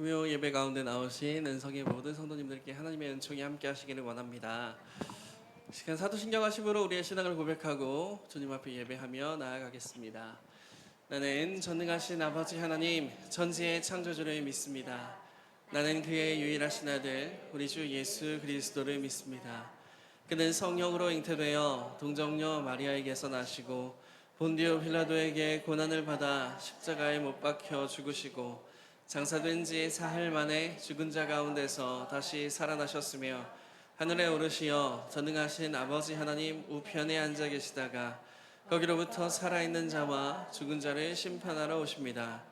금요 예배 가운데 나오신 은성의 모든 성도님들께 하나님의 은총이 함께 하시기를 원합니다. 시간 사도신경 하심으로 우리의 신앙을 고백하고 주님 앞에 예배하며 나아가겠습니다. 나는 전능하신 아버지 하나님 전지의 창조주를 믿습니다. 나는 그의 유일하신 아들 우리 주 예수 그리스도를 믿습니다. 그는 성령으로 잉태되어 동정녀 마리아에게서 나시고 본디오 빌라도에게 고난을 받아 십자가에 못 박혀 죽으시고 장사된 지 사흘 만에 죽은 자 가운데서 다시 살아나셨으며 하늘에 오르시어 전능하신 아버지 하나님 우편에 앉아 계시다가 거기로부터 살아있는 자와 죽은 자를 심판하러 오십니다.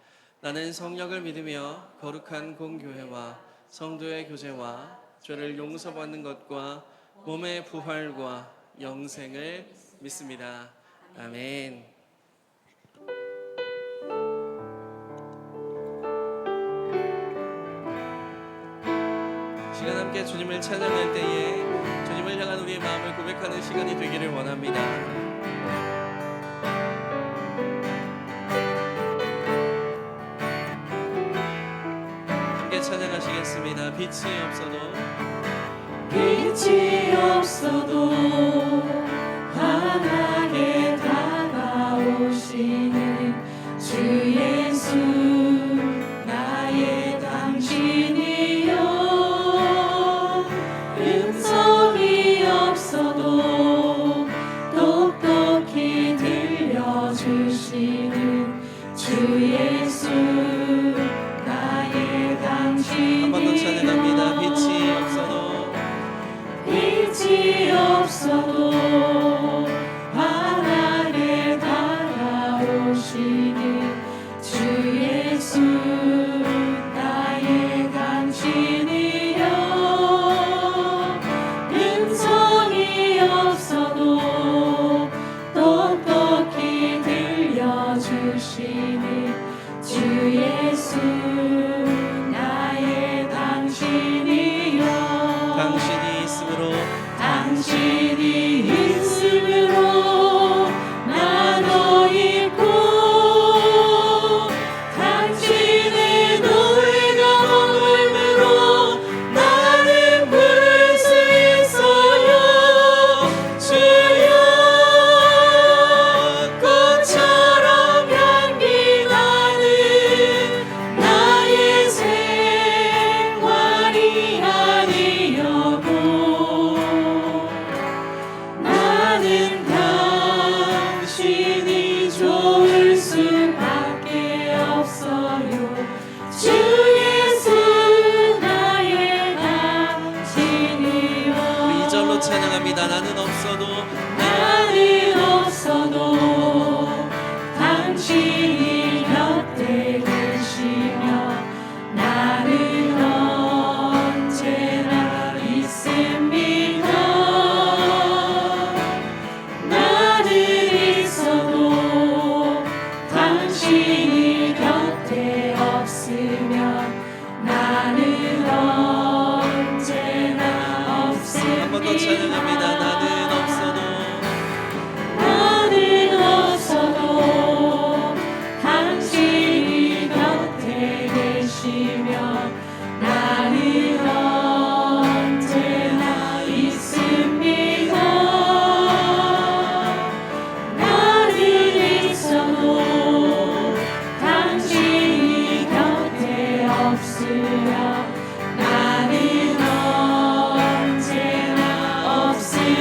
나는 성령을 믿으며 거룩한 공교회와 성도의 교제와 죄를 용서받는 것과 몸의 부활과 영생을 믿습니다. 아멘. 시간 함께 주님을 찬양할 때에 주님을 향한 우리의 마음을 고백하는 시간이 되기를 원합니다. 함께 찬양하시겠습니다. 빛이 없어도 환하게 다가오시는 주 예수 나의 당신이여 음성이 없어도 똑똑히 들려주시는 주 예수 나의 당신이여 한 번 더 찬양합니다. 빛이 없어도 환하게 다가오시는 주 예수 나의 당신이여 음성이 없어도 똑똑히 들려주시는 주 예수 나의 당신이여 당신이 있음으로 나도 있고 당신의 노래가 머물므로 나는 부를 수 있어요. 주여 꽃처럼 향기 나는 나의 생활이 아니어도 나는 당신이 좋을 수밖에 없어요. 주 예수 나의 당신이요. 우리 2절로 찬양합니다. 나는 없어도 당신이 곁에 계시며 나는 언제나 있습니다. 나는 있어도 당신이 곁에 없으면 나는 언제나 없습니다. 한 번 더 찬양합니다. 나는 없어도 당신이 곁에 계시며 나는 언제나 있습니다. 나는 있어도 당신이 곁에 없으며 나는 언제나 없습니다.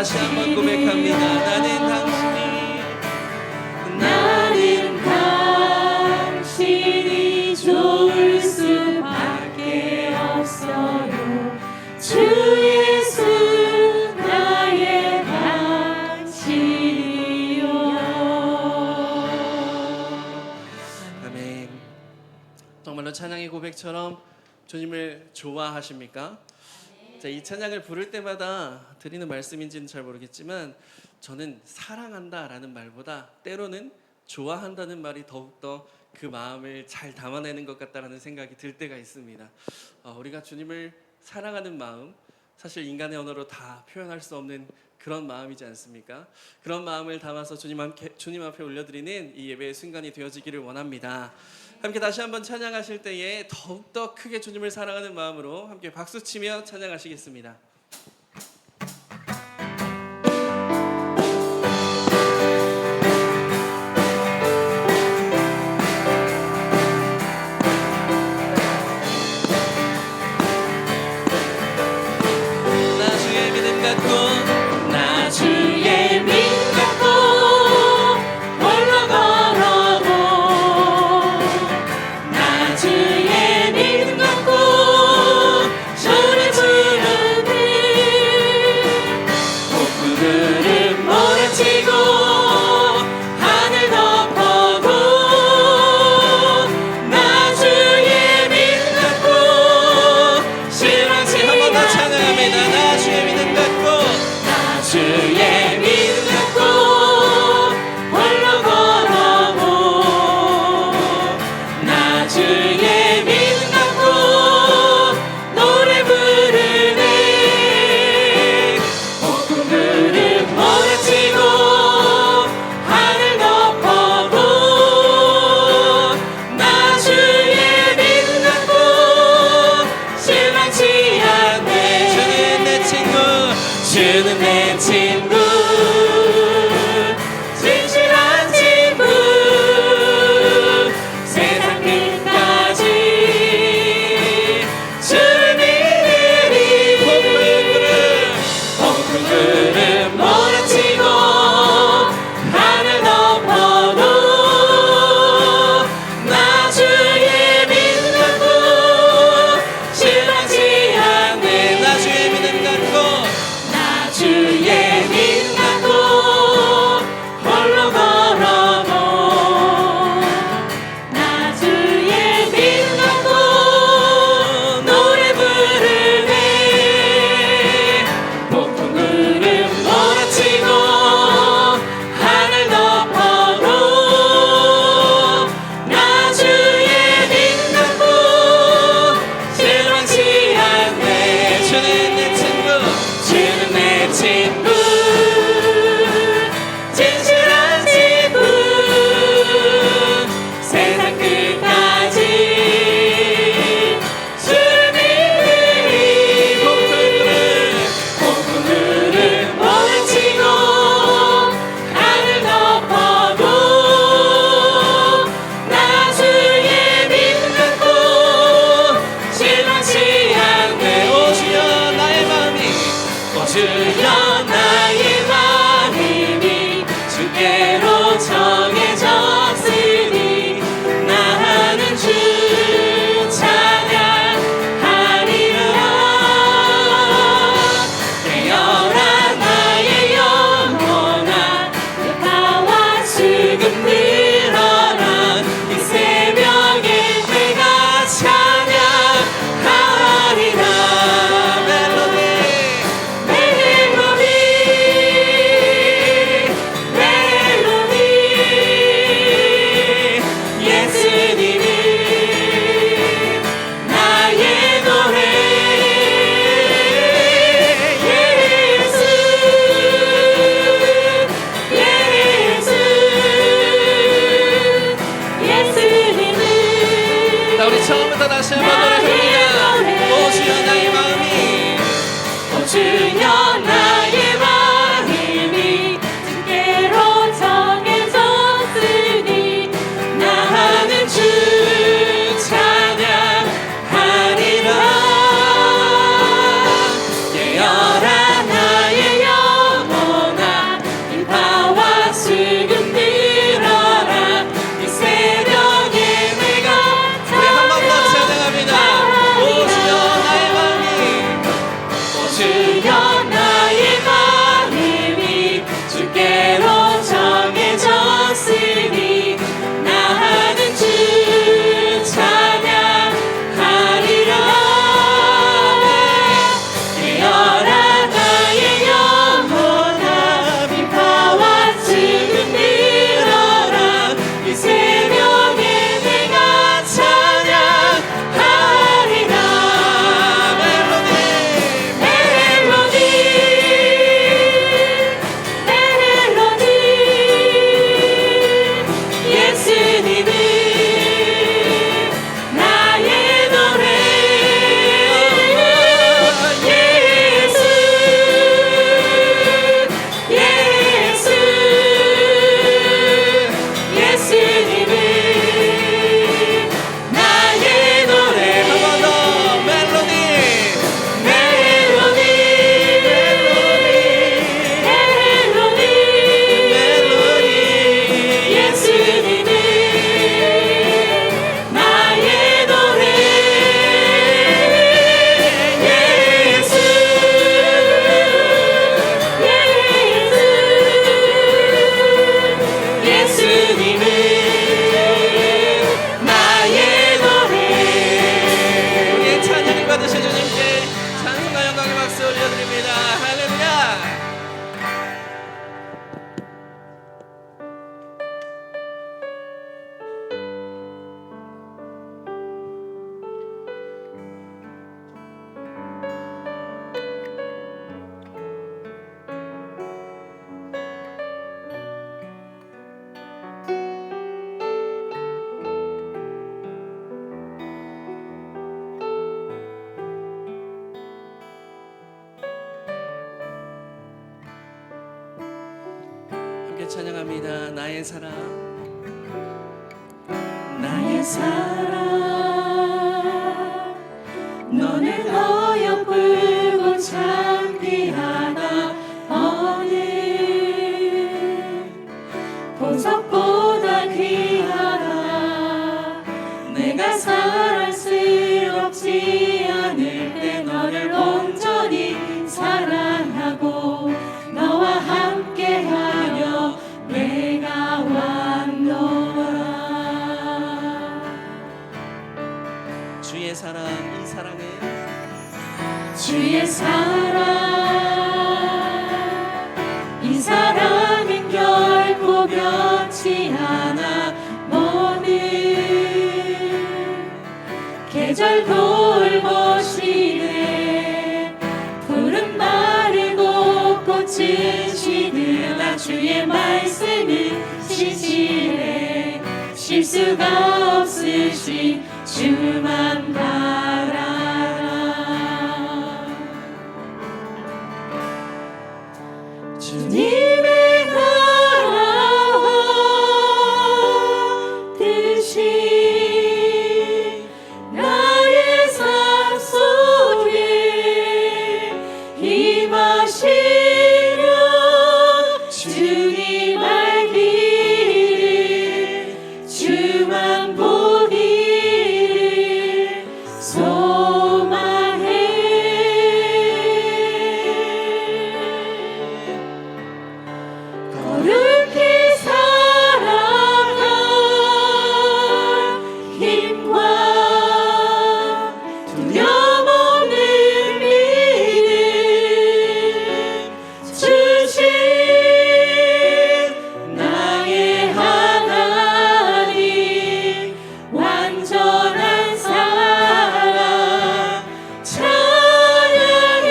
다시 한번 고백합니다. 나는 당신이 좋을 수밖에 없어요. 주 예수 나의 당신이요. 아멘. 정말로 찬양의 고백처럼 주님을 좋아하십니까? 자, 이 찬양을 부를 때마다 드리는 말씀인지는 잘 모르겠지만 저는 사랑한다라는 말보다 때로는 좋아한다는 말이 더욱더 그 마음을 잘 담아내는 것 같다라는 생각이 들 때가 있습니다. 우리가 주님을 사랑하는 마음, 사실 인간의 언어로 다 표현할 수 없는 그런 마음이지 않습니까? 그런 마음을 담아서 주님 앞에 올려드리는 이 예배의 순간이 되어지기를 원합니다. 함께 다시 한번 찬양하실 때에 더욱더 크게 주님을 사랑하는 마음으로 함께 박수치며 찬양하시겠습니다. 나 주의 믿음 갖고 나 주의 믿음 갖고 홀로 걸어도 나 주의 믿음 갖고 주를 부르네. 폭풍들은 몰아치고 하늘 덮어도 나 주의 믿음 갖고 실망치 한 번 더 찬양합니다. 나 주의 믿음 갖고 나 주의 믿음 갖고 홀로 걸어도 나 주의 믿음 갖고 노래 부르네. 폭풍들은 몰아치고 하늘 덮어도 나 주의 믿음 갖고 실망치 않네. 주는 내 친구 주는 내 친구 진실한 친구 세상 끝까지 주를 믿으리. 폭풍들은 몰아치고 하늘 덮어도 나 주의 믿음 갖고 실망치 않네. 나 주의 믿음 갖고 나 주의 믿음 갖고 홀로 걸어도 나 주의 믿음 갖고 노래 부르네. 폭풍들은 몰아치고 하늘 덮어도 나 주의 믿음 갖고 실망치 않네. 주는 내 친구 주는 내 친구 진실한 친구 세상 끝까지 주를 믿으리. 폭풍들은 몰아치고 하늘 덮어도 나 주의 믿음 갖고 실망치 않네. 오 주여 나의 마음이 주여 나의 마음이 주께로 정해졌으니 나는 주 찬양하리라. 깨어라 나의 영혼아 여호와와 수금 늘어라. 이 새벽에 내가 찬양하리라. 멜로디 찬양합니다. 나의 사랑, 나의 사랑 너는 어여쁘고 참 귀하다. 어느 보석보다 귀하다. 내가 사랑스럽지 않을 때 너를 온전히 사랑하고 너와 함께하며 내가 왔노라. 주의 사랑, 이 사랑은 주의 사랑 이 사랑은 결코 변치 않아. 모든 계절 돌보시네. 푸른 마르고 꽃은 시드나 주의 말씀은 시시해. 쉴 수가 없으신 주만 바라라. 주님의 나라와 뜻이 나의 삶 속에 임하시며 주님 알기를 주만 보기를 소망해. 거룩히 살아가 힘과 두려움 없는 믿음 주신 나의 하나님. 완전한 사랑 찬양해.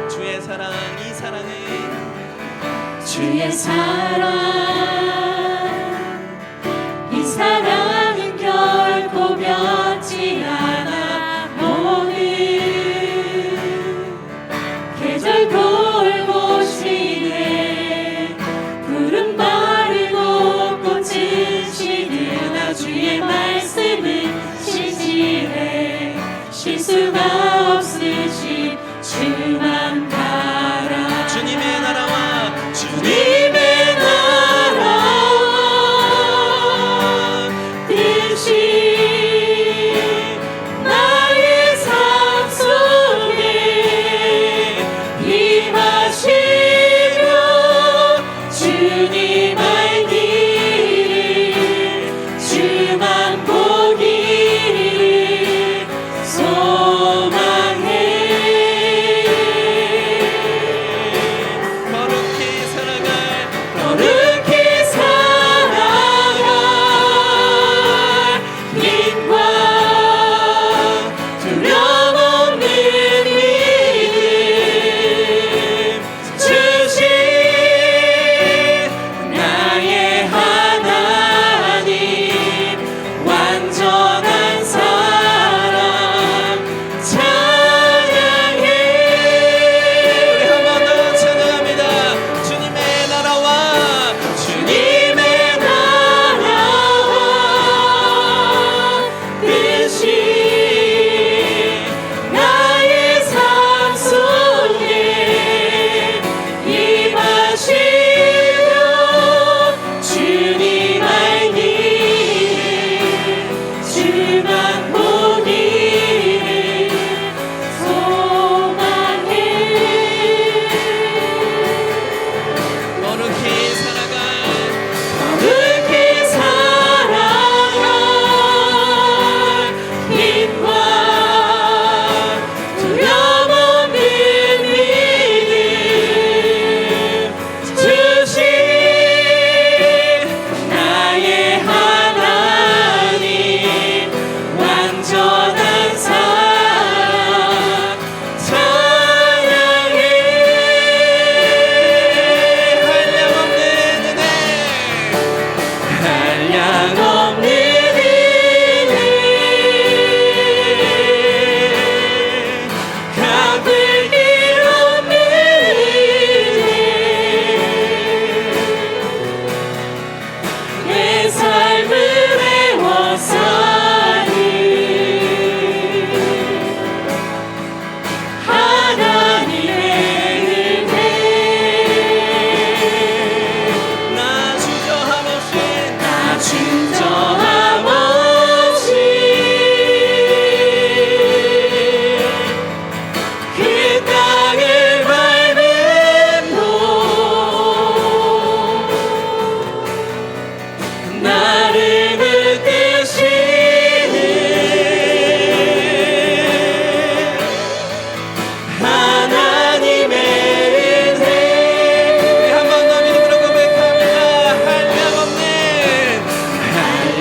주의 사랑, 이 사랑은 주의 사랑 이 사랑은 결코 변치 않아. 모든 계절 돌보시네. 푸른 마르고 꽃은 시드나 주의 말씀은 시시해. 쉴 수가 없으신 주만 바라. 주님의 나라와 주님의 나라와 뜻이 나의 삶 속에 임하시며 주님 알기를 주만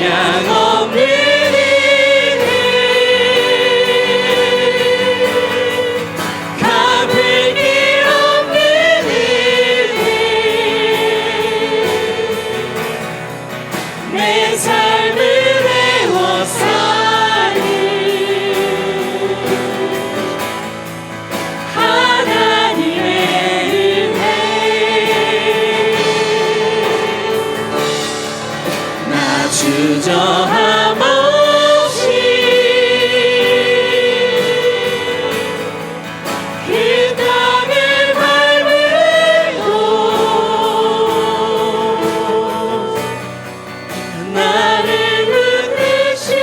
한량 없는 은혜 갚을 길 없는 은혜 내 삶을 애워싸는 하나님의 은혜 나 주저함 없이 그 땅을 밟을도 나를 붙드시는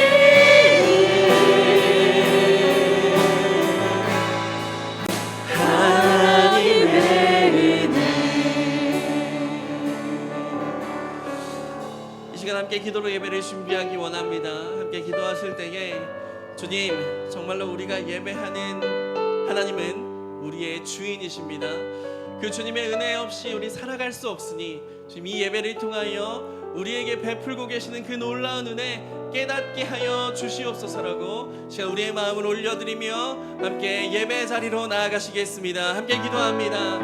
하나님의 은혜 이 시간 함께 기도로 예배를 준비하기 원합니다. 함께 기도하실 때에 주님, 정말로 우리가 예배하는 하나님은 우리의 주인이십니다. 그 주님의 은혜 없이 우리 살아갈 수 없으니 지금 이 예배를 통하여 우리에게 베풀고 계시는 그 놀라운 은혜 깨닫게 하여 주시옵소서라고 시간 우리의 마음을 올려드리며 함께 예배 자리로 나아가시겠습니다. 함께 기도합니다.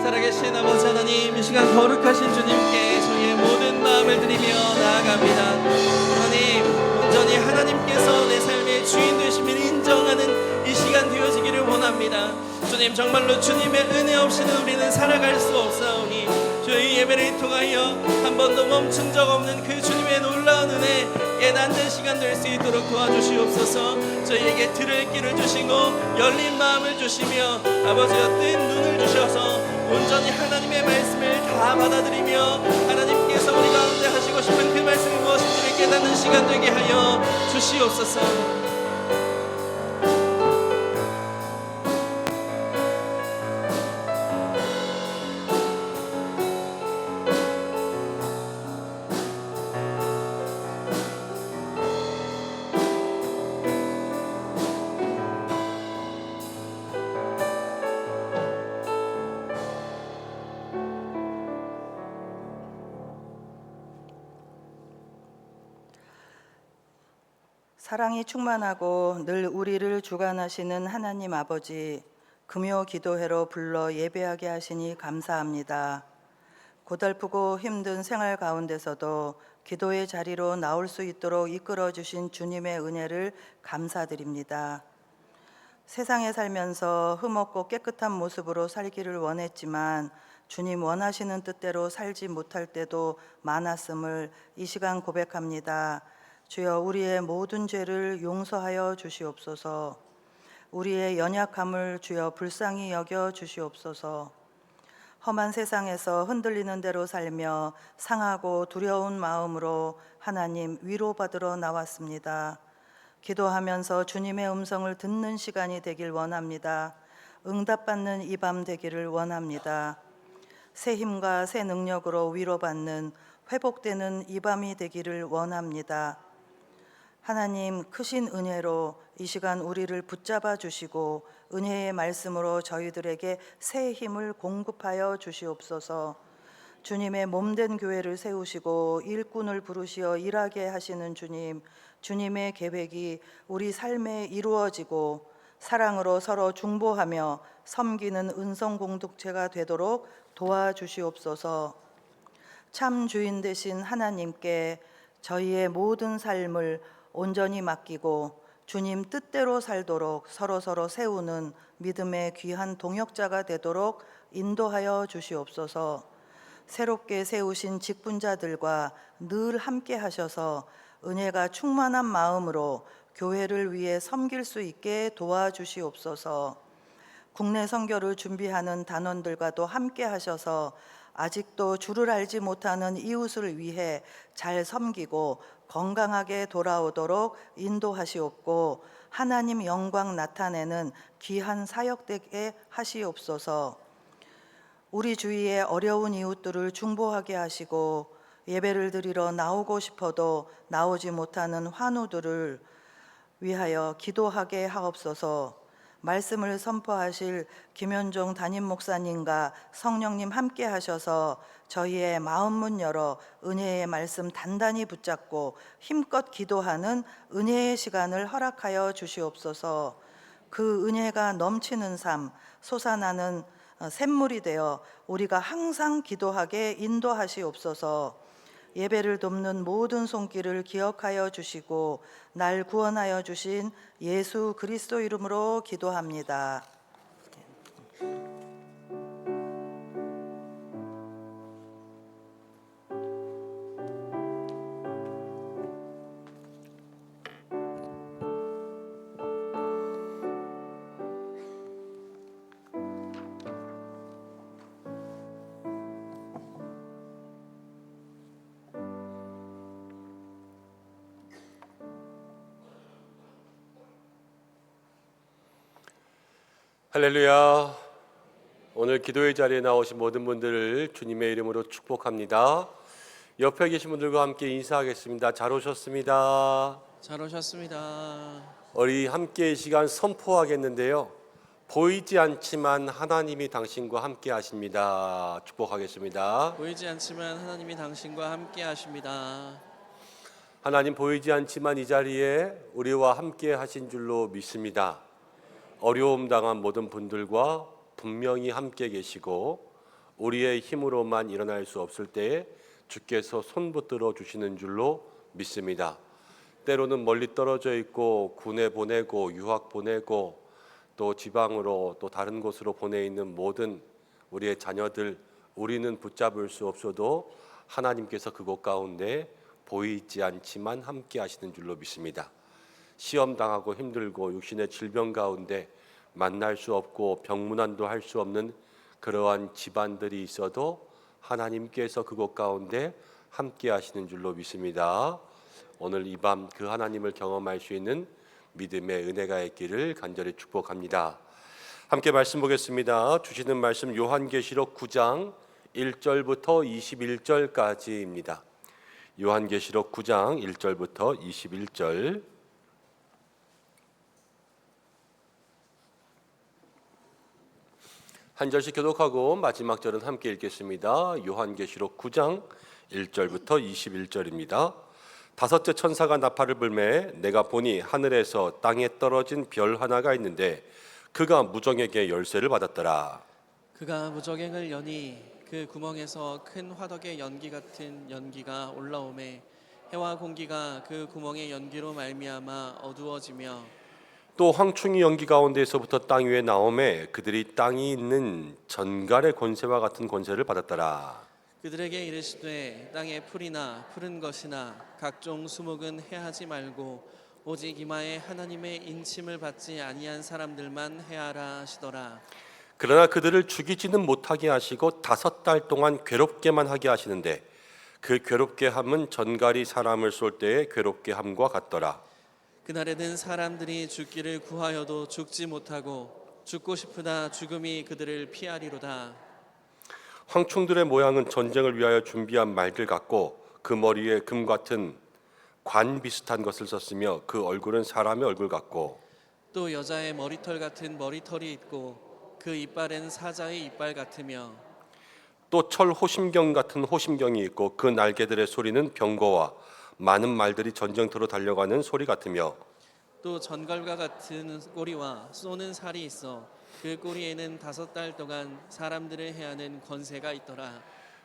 살아계신 아버지 하나님, 이 시간 거룩하신 주님께 저희의 모든 마음을 드리며 나아갑니다. 하나님, 온전히 하나님께서 내 삶의 주인 되심을 인정하는 이 시간 되어지기를 원합니다. 주님, 정말로 주님의 은혜 없이는 우리는 살아갈 수 없사오니 저희 예배를 통하여 한 번도 멈춘 적 없는 그 주님의 놀라운 은혜 깨닫는 시간 될 수 있도록 도와주시옵소서. 저희에게 들을 길을 주시고 열린 마음을 주시며 아버지여 뜬 눈을 주셔서 온전히 하나님의 말씀을 다 받아들이며 하나님께서 우리 가운데 하시고 싶은 그 말씀이 무엇인지를 깨닫는 시간 되게 하여 주시옵소서. 사랑이 충만하고 늘 우리를 주관하시는 하나님 아버지, 금요 기도회로 불러 예배하게 하시니 감사합니다. 고달프고 힘든 생활 가운데서도 기도의 자리로 나올 수 있도록 이끌어 주신 주님의 은혜를 감사드립니다. 세상에 살면서 흠없고 깨끗한 모습으로 살기를 원했지만 주님 원하시는 뜻대로 살지 못할 때도 많았음을 이 시간 고백합니다. 주여, 우리의 모든 죄를 용서하여 주시옵소서. 우리의 연약함을 주여 불쌍히 여겨 주시옵소서. 험한 세상에서 흔들리는 대로 살며 상하고 두려운 마음으로 하나님 위로받으러 나왔습니다. 기도하면서 주님의 음성을 듣는 시간이 되길 원합니다. 응답받는 이 밤 되기를 원합니다. 새 힘과 새 능력으로 위로받는 회복되는 이 밤이 되기를 원합니다. 하나님, 크신 은혜로 이 시간 우리를 붙잡아 주시고 은혜의 말씀으로 저희들에게 새 힘을 공급하여 주시옵소서. 주님의 몸된 교회를 세우시고 일꾼을 부르시어 일하게 하시는 주님, 주님의 계획이 우리 삶에 이루어지고 사랑으로 서로 중보하며 섬기는 은성 공동체가 되도록 도와주시옵소서. 참 주인 되신 하나님께 저희의 모든 삶을 온전히 맡기고 주님 뜻대로 살도록 서로 세우는 믿음의 귀한 동역자가 되도록 인도하여 주시옵소서. 새롭게 세우신 직분자들과 늘 함께 하셔서 은혜가 충만한 마음으로 교회를 위해 섬길 수 있게 도와주시옵소서. 국내 선교를 준비하는 단원들과도 함께 하셔서 아직도 주를 알지 못하는 이웃을 위해 잘 섬기고 건강하게 돌아오도록 인도하시옵고 하나님 영광 나타내는 귀한 사역되게 하시옵소서. 우리 주위의 어려운 이웃들을 중보하게 하시고 예배를 드리러 나오고 싶어도 나오지 못하는 환우들을 위하여 기도하게 하옵소서. 말씀을 선포하실 김현종 담임 목사님과 성령님 함께 하셔서 저희의 마음 문 열어 은혜의 말씀 단단히 붙잡고 힘껏 기도하는 은혜의 시간을 허락하여 주시옵소서. 그 은혜가 넘치는 삶, 솟아나는 샘물이 되어 우리가 항상 기도하게 인도하시옵소서. 예배를 돕는 모든 손길을 기억하여 주시고 날 구원하여 주신 예수 그리스도 이름으로 기도합니다. 할렐루야. 오늘 기도의 자리에 나오신 모든 분들을 주님의 이름으로 축복합니다. 옆에 계신 분들과 함께 인사하겠습니다. 잘 오셨습니다. 잘 오셨습니다. 우리 함께 이 시간 선포하겠는데요. 보이지 않지만 하나님이 당신과 함께 하십니다. 축복하겠습니다. 보이지 않지만 하나님이 당신과 함께 하십니다. 하나님 보이지 않지만 이 자리에 우리와 함께 하신 줄로 믿습니다. 어려움 당한 모든 분들과 분명히 함께 계시고 우리의 힘으로만 일어날 수 없을 때에 주께서 손 붙들어 주시는 줄로 믿습니다. 때로는 멀리 떨어져 있고 군에 보내고 유학 보내고 또 지방으로 또 다른 곳으로 보내 있는 모든 우리의 자녀들, 우리는 붙잡을 수 없어도 하나님께서 그곳 가운데 보이지 않지만 함께 하시는 줄로 믿습니다. 시험 당하고 힘들고 육신의 질병 가운데 만날 수 없고 병문안도 할 수 없는 그러한 집안들이 있어도 하나님께서 그곳 가운데 함께 하시는 줄로 믿습니다. 오늘 이 밤 그 하나님을 경험할 수 있는 믿음의 은혜가 있기를 간절히 축복합니다. 함께 말씀 보겠습니다. 주시는 말씀 요한계시록 9장 1절부터 21절까지입니다. 요한계시록 9장 1절부터 21절. 한 절씩 교독하고 마지막 절은 함께 읽겠습니다. 요한계시록 9장 1절부터 21절입니다. 다섯째 천사가 나팔을 불매 내가 보니 하늘에서 땅에 떨어진 별 하나가 있는데 그가 무정에게 열쇠를 받았더라. 그가 무저갱을 여니 그 구멍에서 큰 화덕의 연기 같은 연기가 올라오매 해와 공기가 그 구멍의 연기로 말미암아 어두워지며 또 황충이 연기 가운데에서부터 땅 위에 나오매 그들이 땅이 있는 전갈의 권세와 같은 권세를 받았더라. 그들에게 이르시되 땅의 풀이나 푸른 것이나 각종 수목은 해하지 말고 오직 이마에 하나님의 인침을 받지 아니한 사람들만 해하라 하시더라. 그러나 그들을 죽이지는 못하게 하시고 5달 동안 괴롭게만 하게 하시는데 그 괴롭게 함은 전갈이 사람을 쏠 때의 괴롭게 함과 같더라. 그날에는 사람들이 죽기를 구하여도 죽지 못하고 죽고 싶으나 죽음이 그들을 피하리로다. 황충들의 모양은 전쟁을 위하여 준비한 말들 같고 그 머리에 금 같은 관 비슷한 것을 썼으며 그 얼굴은 사람의 얼굴 같고 또 여자의 머리털 같은 머리털이 있고 그 이빨은 사자의 이빨 같으며 또 철 호심경 같은 호심경이 있고 그 날개들의 소리는 병거와 많은 말들이 전쟁터로 달려가는 소리 같으며 또 전갈과 같은 꼬리와 쏘는 살이 있어 그 꼬리에는 5달 동안 사람들을 해하는 권세가 있더라.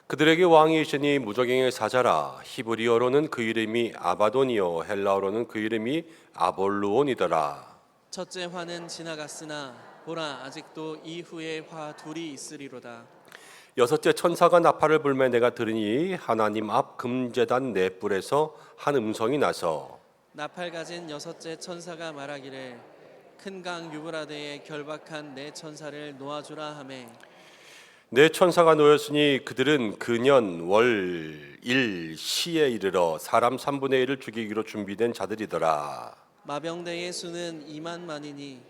그들에게 왕이 있으니 무저갱의 사자라. 히브리어로는 그 이름이 아바돈이요 헬라어로는 그 이름이 아볼루온이더라. 첫째 화는 지나갔으나 보라 아직도 이후에 화 둘이 있으리로다. 여섯째 천사가 나팔을 불매 내가 들으니 하나님 앞 금제단 네 뿔에서 한 음성이 나서 나팔 가진 여섯째 천사가 말하기를 큰 강 유브라데에 결박한 네 천사를 놓아주라 하매 네 천사가 놓였으니 그들은 근년 월 일 시에 이르러 사람 3분의 1을 죽이기로 준비된 자들이더라. 마병대의 수는 2만 만이니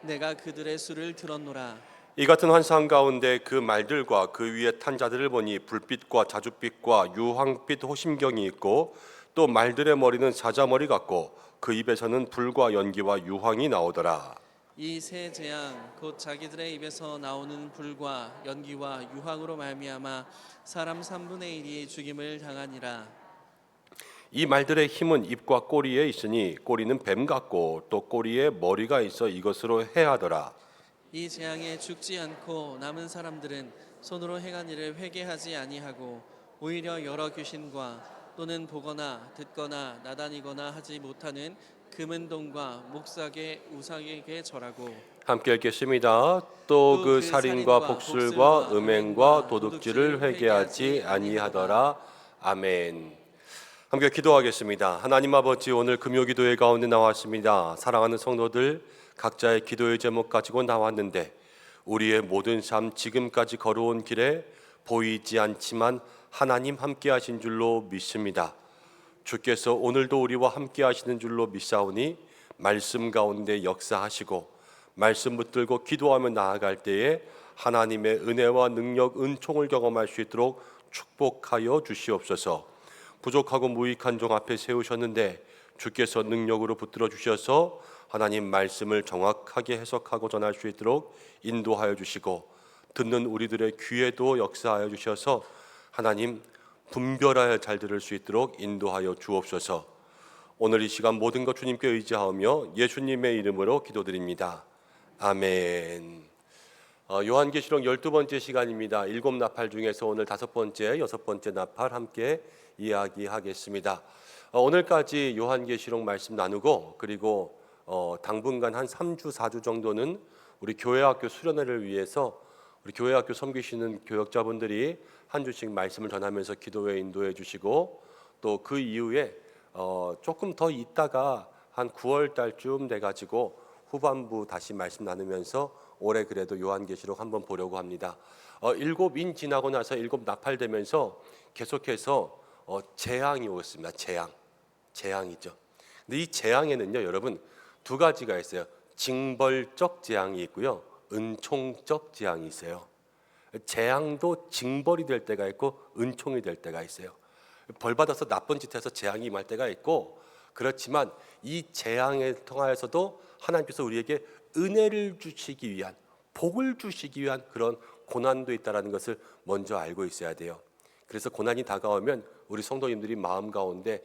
내가 그들의 수를 들었노라. 이 같은 환상 가운데 그 말들과 그 위에 탄 자들을 보니 불빛과 자줏빛과 유황빛 호심경이 있고 또 말들의 머리는 사자 머리 같고 그 입에서는 불과 연기와 유황이 나오더라. 이 세 재앙 곧 자기들의 입에서 나오는 불과 연기와 유황으로 말미암아 사람 3분의 1이 죽임을 당하니라. 이 말들의 힘은 입과 꼬리에 있으니 꼬리는 뱀 같고 또 꼬리에 머리가 있어 이것으로 해하더라. 이 재앙에 죽지 않고 남은 사람들은 손으로 행한 일을 회개하지 아니하고 오히려 여러 귀신과 또는 보거나 듣거나 나다니거나 하지 못하는 금은 동과 목삭의 우상에게 절하고 함께 읽겠습니다. 또 그 살인과 복술과 음행과 도둑질을 회개하지 아니하더라. 아멘. 함께 기도하겠습니다. 하나님 아버지, 오늘 금요기도회 가운데 나왔습니다. 사랑하는 성도들, 각자의 기도의 제목 가지고 나왔는데 우리의 모든 삶 지금까지 걸어온 길에 보이지 않지만 하나님 함께 하신 줄로 믿습니다. 주께서 오늘도 우리와 함께 하시는 줄로 믿사오니 말씀 가운데 역사하시고 말씀 붙들고 기도하며 나아갈 때에 하나님의 은혜와 능력, 은총을 경험할 수 있도록 축복하여 주시옵소서. 부족하고 무익한 종 앞에 세우셨는데 주께서 능력으로 붙들어 주셔서 하나님 말씀을 정확하게 해석하고 전할 수 있도록 인도하여 주시고 듣는 우리들의 귀에도 역사하여 주셔서 하나님 분별하여 잘 들을 수 있도록 인도하여 주옵소서. 오늘 이 시간 모든 것 주님께 의지하며 예수님의 이름으로 기도드립니다. 아멘. 요한계시록 12번째 시간입니다. 7나팔 중에서 오늘 5번째, 6번째 나팔 함께 이야기하겠습니다. 오늘까지 요한계시록 말씀 나누고 그리고 당분간 한 3주, 4주 정도는 우리 교회학교 수련회를 위해서 우리 교회학교 섬기시는 교역자분들이 한 주씩 말씀을 전하면서 기도에 인도해 주시고 또 그 이후에 조금 더 있다가 한 9월 달쯤 돼가지고 후반부 다시 말씀 나누면서 올해 그래도 요한계시록 한번 보려고 합니다. 7인 지나고 나서 7나팔 되면서 계속해서 재앙이 오겠습니다. 재앙이죠. 근데 이 재앙에는요, 여러분 두 가지가 있어요. 징벌적 재앙이 있고요, 은총적 재앙이 있어요. 재앙도 징벌이 될 때가 있고 은총이 될 때가 있어요. 벌 받아서 나쁜 짓 해서 재앙이 임할 때가 있고, 그렇지만 이 재앙에 통하여서도 하나님께서 우리에게 은혜를 주시기 위한, 복을 주시기 위한 그런 고난도 있다는 것을 먼저 알고 있어야 돼요. 그래서 고난이 다가오면 우리 성도님들이 마음 가운데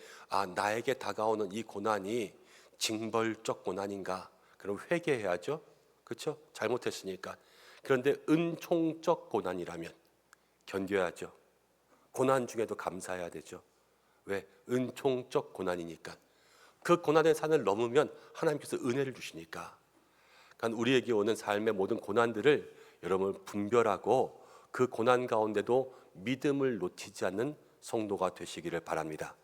나에게 다가오는 이 고난이 징벌적 고난인가? 그럼 회개해야죠. 그렇죠? 잘못했으니까. 그런데 은총적 고난이라면 견뎌야죠. 고난 중에도 감사해야 되죠. 왜? 은총적 고난이니까. 그 고난의 산을 넘으면 하나님께서 은혜를 주시니까. 그러니까 우리에게 오는 삶의 모든 고난들을 여러분 분별하고 그 고난 가운데도 믿음을 놓치지 않는 성도가 되시기를 바랍니다.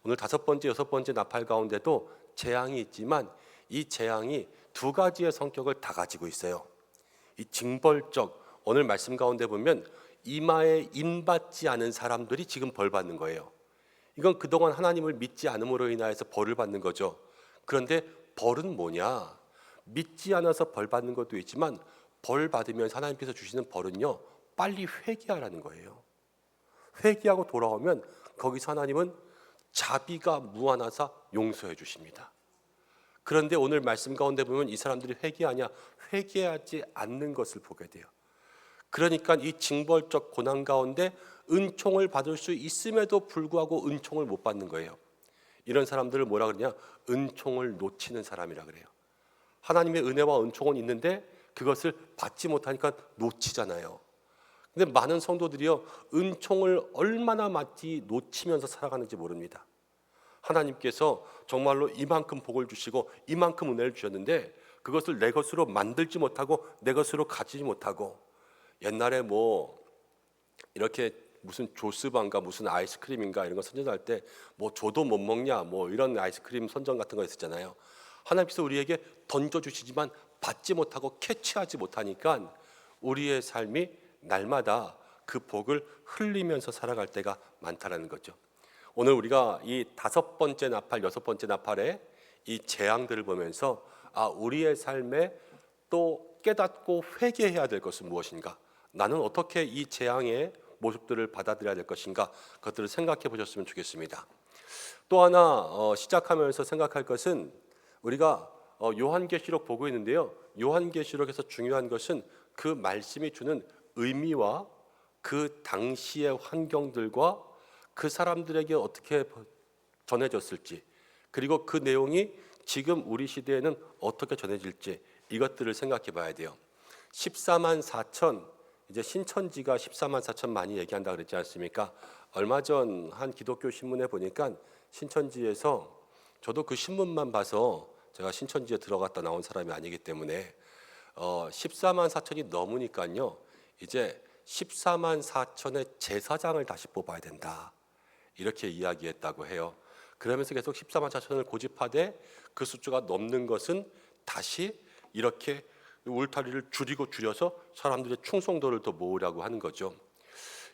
오늘 5번째, 6번째 나팔 가운데도 재앙이 있지만 이 재앙이 두 가지의 성격을 다 가지고 있어요. 이 징벌적, 오늘 말씀 가운데 보면 이마에 임받지 않은 사람들이 지금 벌 받는 거예요. 이건 그동안 하나님을 믿지 않음으로 인하여서 벌을 받는 거죠. 그런데 벌은 뭐냐? 믿지 않아서 벌 받는 것도 있지만 벌 받으면 하나님께서 주시는 벌은요, 빨리 회개하라는 거예요. 회개하고 돌아오면 거기서 하나님은 자비가 무한하사 용서해 주십니다. 그런데 오늘 말씀 가운데 보면 이 사람들이 회개하냐? 회개하지 않는 것을 보게 돼요. 그러니까 이 징벌적 고난 가운데 은총을 받을 수 있음에도 불구하고 은총을 못 받는 거예요. 이런 사람들을 뭐라 그러냐? 은총을 놓치는 사람이라 그래요. 하나님의 은혜와 은총은 있는데 그것을 받지 못하니까 놓치잖아요. 근데 많은 성도들이요, 은총을 얼마나 많이 놓치면서 살아가는지 모릅니다. 하나님께서 정말로 이만큼 복을 주시고 이만큼 은혜를 주셨는데 그것을 내 것으로 만들지 못하고 내 것으로 가지지 못하고, 옛날에 뭐 이렇게 무슨 조스반가 무슨 아이스크림인가 이런 거 선전할 때 뭐 줘도 못 먹냐 뭐 이런 아이스크림 선전 같은 거 있었잖아요. 하나님께서 우리에게 던져주시지만 받지 못하고 캐치하지 못하니까 우리의 삶이 날마다 그 복을 흘리면서 살아갈 때가 많다라는 거죠. 오늘 우리가 이 5번째 나팔, 6번째 나팔의 이 재앙들을 보면서 우리의 삶에 또 깨닫고 회개해야 될 것은 무엇인가? 나는 어떻게 이 재앙의 모습들을 받아들여야 될 것인가? 그것들을 생각해 보셨으면 좋겠습니다. 또 하나 시작하면서 생각할 것은 우리가 요한계시록 보고 있는데요. 요한계시록에서 중요한 것은 그 말씀이 주는 의미와 그 당시의 환경들과 그 사람들에게 어떻게 전해졌을지, 그리고 그 내용이 지금 우리 시대에는 어떻게 전해질지, 이것들을 생각해 봐야 돼요. 14만 4천, 이제 신천지가 14만 4천 많이 얘기한다 그랬지 않습니까? 얼마 전 한 기독교 신문에 보니까 신천지에서, 저도 그 신문만 봐서 제가 신천지에 들어갔다 나온 사람이 아니기 때문에 14만 4천이 넘으니까요, 이제 14만 4천의 제사장을 다시 뽑아야 된다, 이렇게 이야기했다고 해요. 그러면서 계속 14만 4천을 고집하되 그 숫자가 넘는 것은 다시 이렇게 울타리를 줄여서 사람들의 충성도를 더 모으려고 하는 거죠.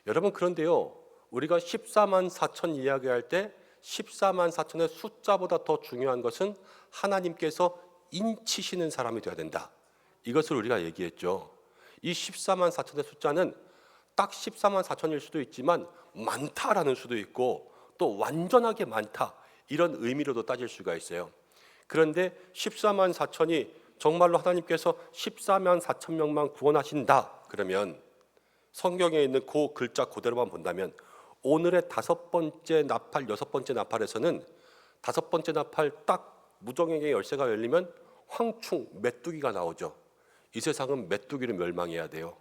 여러분, 그런데요, 우리가 14만 4천 이야기할 때 14만 4천의 숫자보다 더 중요한 것은 하나님께서 인치시는 사람이 되어야 된다, 이것을 우리가 얘기했죠. 이 14만 4천의 숫자는 딱 14만 4천일 수도 있지만 많다라는 수도 있고 또 완전하게 많다, 이런 의미로도 따질 수가 있어요. 그런데 14만 4천이 정말로 하나님께서 14만 4천 명만 구원하신다 그러면, 성경에 있는 그 글자 그대로만 본다면 오늘의 5번째 나팔, 6번째 나팔에서는 5번째 나팔 딱 무정행의 열쇠가 열리면 황충, 메뚜기가 나오죠. 이 세상은 메뚜기로 멸망해야 돼요.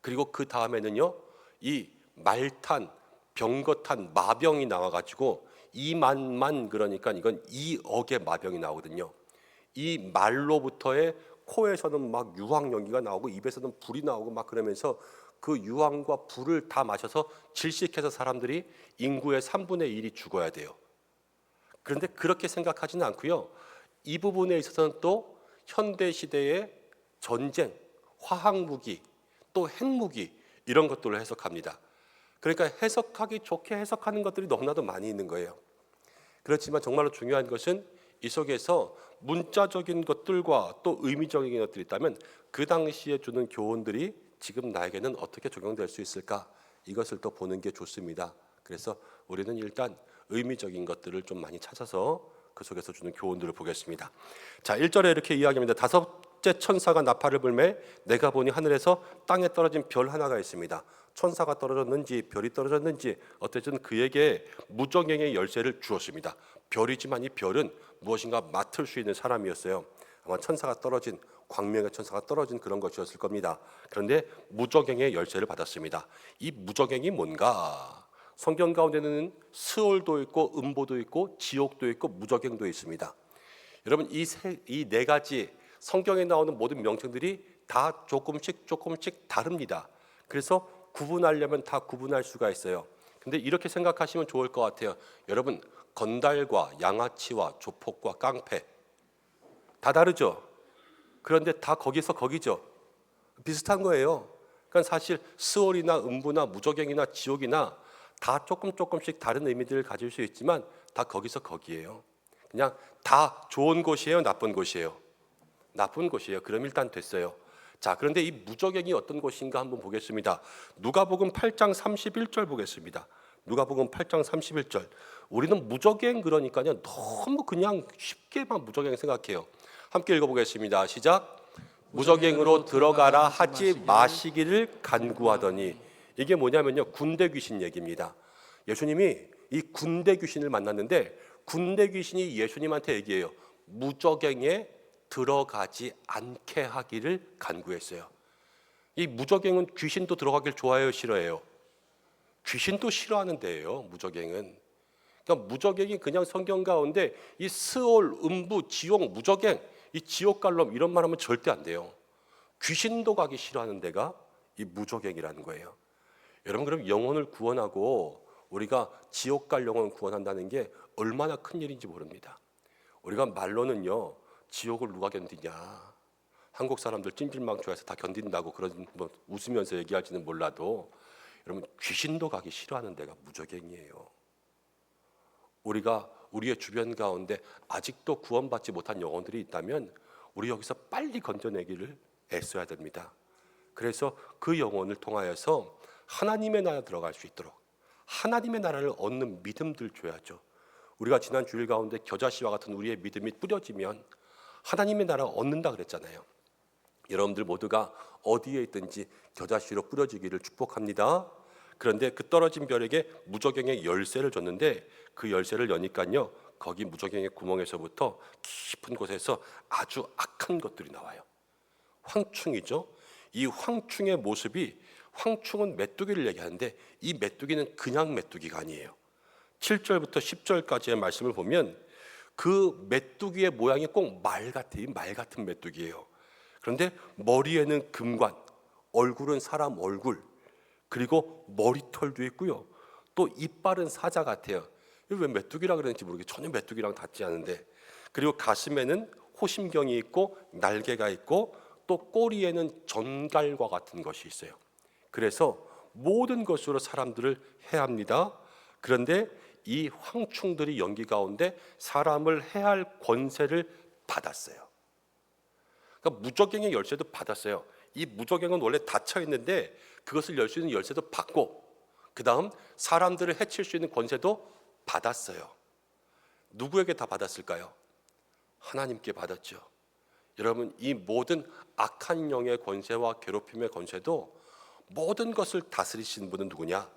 그리고 그 다음에는요, 이 말탄, 병거탄, 마병이 나와가지고 2만만, 그러니까 이건 2억의 마병이 나오거든요. 이 말로부터의 코에서는 막 유황 연기가 나오고 입에서는 불이 나오고 막 그러면서 그 유황과 불을 다 마셔서 질식해서 사람들이 인구의 3분의 1이 죽어야 돼요. 그런데 그렇게 생각하지는 않고요, 이 부분에 있어서는 또 현대 시대의 전쟁, 화학무기, 또 핵무기, 이런 것들을 해석합니다. 그러니까 해석하기 좋게 해석하는 것들이 너무나도 많이 있는 거예요. 그렇지만 정말로 중요한 것은 이 속에서 문자적인 것들과 또 의미적인 것들이 있다면 그 당시에 주는 교훈들이 지금 나에게는 어떻게 적용될 수 있을까, 이것을 또 보는 게 좋습니다. 그래서 우리는 일단 의미적인 것들을 좀 많이 찾아서 그 속에서 주는 교훈들을 보겠습니다. 자, 1절에 이렇게 이야기합니다. 5째 천사가 나팔을 불매 내가 보니 하늘에서 땅에 떨어진 별 하나가 있습니다. 천사가 떨어졌는지 별이 떨어졌는지 어쨌든 그에게 무정행의 열쇠를 주었습니다. 별이지만 이 별은 무엇인가 맡을 수 있는 사람이었어요. 아마 천사가 떨어진, 광명의 천사가 떨어진 그런 것이었을 겁니다. 그런데 무정행의 열쇠를 받았습니다. 이 무정행이 뭔가? 성경 가운데는 스올도 있고 음보도 있고 지옥도 있고 무정행도 있습니다. 여러분, 이 네 가지 성경에 나오는 모든 명칭들이 다 조금씩 다릅니다. 그래서 구분하려면 다 구분할 수가 있어요. 근데 이렇게 생각하시면 좋을 것 같아요. 여러분, 건달과 양아치와 조폭과 깡패 다 다르죠? 그런데 다 거기서 거기죠. 비슷한 거예요. 그러니까 사실 스월이나 음부나 무적행이나 지옥이나 다 조금씩 다른 의미들을 가질 수 있지만 다 거기서 거기예요. 그냥 다 좋은 곳이에요, 나쁜 곳이에요? 나쁜 곳이에요. 그럼 일단 됐어요. 자, 그런데 이 무적행이 어떤 곳인가 한번 보겠습니다. 누가복음 8장 31절 보겠습니다. 누가복음 8장 31절. 우리는 무적행 그러니까요, 너무 그냥 쉽게만 무적행 생각해요. 함께 읽어보겠습니다. 시작. 무적행으로 들어가라 하지 마시기를 간구하더니, 이게 뭐냐면요, 군대 귀신 얘기입니다. 예수님이 이 군대 귀신을 만났는데 군대 귀신이 예수님한테 얘기해요. 무적행에 들어가지 않게 하기를 간구했어요. 이 무적행은 귀신도 들어가길 좋아해요, 싫어해요? 귀신도 싫어하는 데예요, 무적행은. 그러니까 무적행이 그냥 성경 가운데 이 스올, 음부, 지옥, 무적행, 이 지옥 갈놈 이런 말하면 절대 안 돼요. 귀신도 가기 싫어하는 데가 이 무적행이라는 거예요. 여러분, 그럼 영혼을 구원하고 우리가 지옥 갈 영혼을 구원한다는 게 얼마나 큰 일인지 모릅니다. 우리가 말로는요, 지옥을 누가 견디냐, 한국 사람들 찜질방 좋아해서 다 견딘다고 그런 뭐 웃으면서 얘기할지는 몰라도 여러분, 귀신도 가기 싫어하는 데가 무적행이에요. 우리가 우리의 주변 가운데 아직도 구원받지 못한 영혼들이 있다면 우리 여기서 빨리 건져내기를 애써야 됩니다. 그래서 그 영혼을 통하여서 하나님의 나라 들어갈 수 있도록 하나님의 나라를 얻는 믿음들 줘야죠. 우리가 지난 주일 가운데 겨자씨와 같은 우리의 믿음이 뿌려지면 하나님의 나라 얻는다 그랬잖아요. 여러분들 모두가 어디에 있든지 겨자씨로 뿌려지기를 축복합니다. 그런데 그 떨어진 벼락에 무저갱의 열쇠를 줬는데 그 열쇠를 여니까요, 거기 무저갱의 구멍에서부터 깊은 곳에서 아주 악한 것들이 나와요. 황충이죠. 이 황충의 모습이, 황충은 메뚜기를 얘기하는데 이 메뚜기는 그냥 메뚜기가 아니에요. 7절부터 10절까지의 말씀을 보면 그 메뚜기의 모양이 꼭 말 같아요. 말 같은 메뚜기예요. 그런데 머리에는 금관, 얼굴은 사람 얼굴, 그리고 머리털도 있고요. 또 이빨은 사자 같아요. 왜 메뚜기라 그러는지 모르겠어요. 전혀 메뚜기랑 닿지 않은데. 그리고 가슴에는 호심경이 있고 날개가 있고 또 꼬리에는 전갈과 같은 것이 있어요. 그래서 모든 것으로 사람들을 해합니다. 그런데 이 황충들이 연기 가운데 사람을 해할 권세를 받았어요. 그러니까 무저갱의 열쇠도 받았어요. 이 무저갱은 원래 닫혀 있는데 그것을 열 수 있는 열쇠도 받고, 그 다음 사람들을 해칠 수 있는 권세도 받았어요. 누구에게 다 받았을까요? 하나님께 받았죠. 여러분, 이 모든 악한 영의 권세와 괴롭힘의 권세도 모든 것을 다스리시는 분은 누구냐?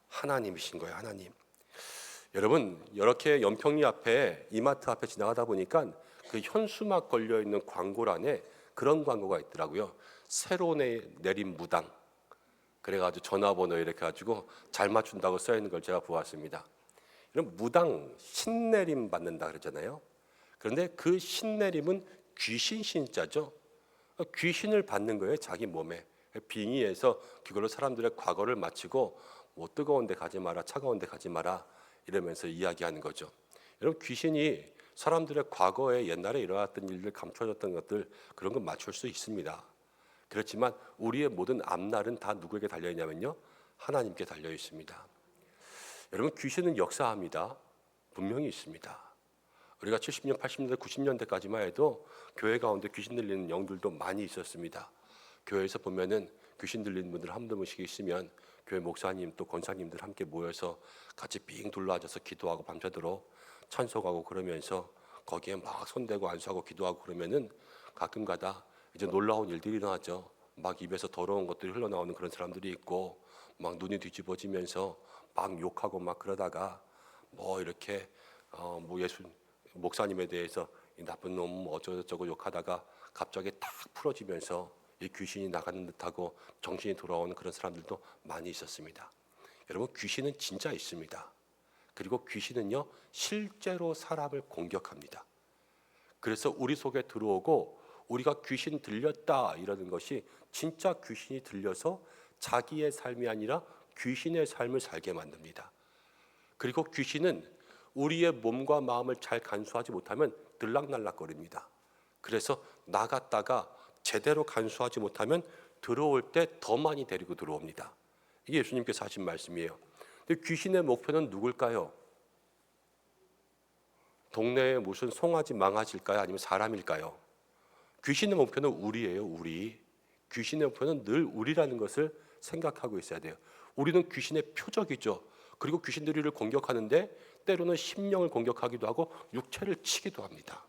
하나님이신 거예요. 하나님. 여러분, 이렇게 연평리 앞에, 이마트 앞에 지나가다 보니까 그 현수막 걸려 있는 광고란에 그런 광고가 있더라고요. 새로 내린 무당. 그래가지고 전화번호 이렇게 가지고 잘 맞춘다고 써 있는 걸 제가 보았습니다. 이런 무당 신내림 받는다 그러잖아요. 그런데 그 신내림은 귀신 신자죠. 귀신을 받는 거예요. 자기 몸에 빙의해서 그걸로 사람들의 과거를 마치고 뭐 뜨거운 데 가지 마라, 차가운 데 가지 마라 이러면서 이야기하는 거죠. 여러분, 귀신이 사람들의 과거에 옛날에 일어났던 일들, 감춰졌던 것들, 그런 거 맞출 수 있습니다. 그렇지만 우리의 모든 앞날은 다 누구에게 달려 있냐면요, 하나님께 달려 있습니다. 여러분, 귀신은 역사합니다. 분명히 있습니다. 우리가 70년, 80년대, 90년대까지만 해도 교회 가운데 귀신 들리는 영들도 많이 있었습니다. 교회에서 보면은 귀신 들리는 분들 한 분씩 있으면 교회 목사님 또 권사님들 함께 모여서 같이 빙 둘러앉아서 기도하고 밤새도록 찬송하고 그러면서 거기에 막 손대고 안수하고 기도하고 그러면은 가끔가다 이제 놀라운 일들이 일어나죠. 막 입에서 더러운 것들이 흘러나오는 그런 사람들이 있고, 막 눈이 뒤집어지면서 막 욕하고 막 그러다가 뭐 이렇게 뭐 예수 목사님에 대해서 이 나쁜 놈 어쩌고저쩌고 욕하다가 갑자기 탁 풀어지면서 이 귀신이 나가는 듯하고 정신이 돌아오는 그런 사람들도 많이 있었습니다. 여러분, 귀신은 진짜 있습니다. 그리고 귀신은요, 실제로 사람을 공격합니다. 그래서 우리 속에 들어오고 우리가 귀신 들렸다 이러는 것이 진짜 귀신이 들려서 자기의 삶이 아니라 귀신의 삶을 살게 만듭니다. 그리고 귀신은 우리의 몸과 마음을 잘 간수하지 못하면 들락날락거립니다. 그래서 나갔다가 제대로 간수하지 못하면 들어올 때 더 많이 데리고 들어옵니다. 이게 예수님께서 하신 말씀이에요. 근데 귀신의 목표는 누굴까요? 동네에 무슨 송아지 망아지일까요? 아니면 사람일까요? 귀신의 목표는 우리예요. 우리. 귀신의 목표는 늘 우리라는 것을 생각하고 있어야 돼요. 우리는 귀신의 표적이죠. 그리고 귀신들이 우리를 공격하는데 때로는 심령을 공격하기도 하고 육체를 치기도 합니다.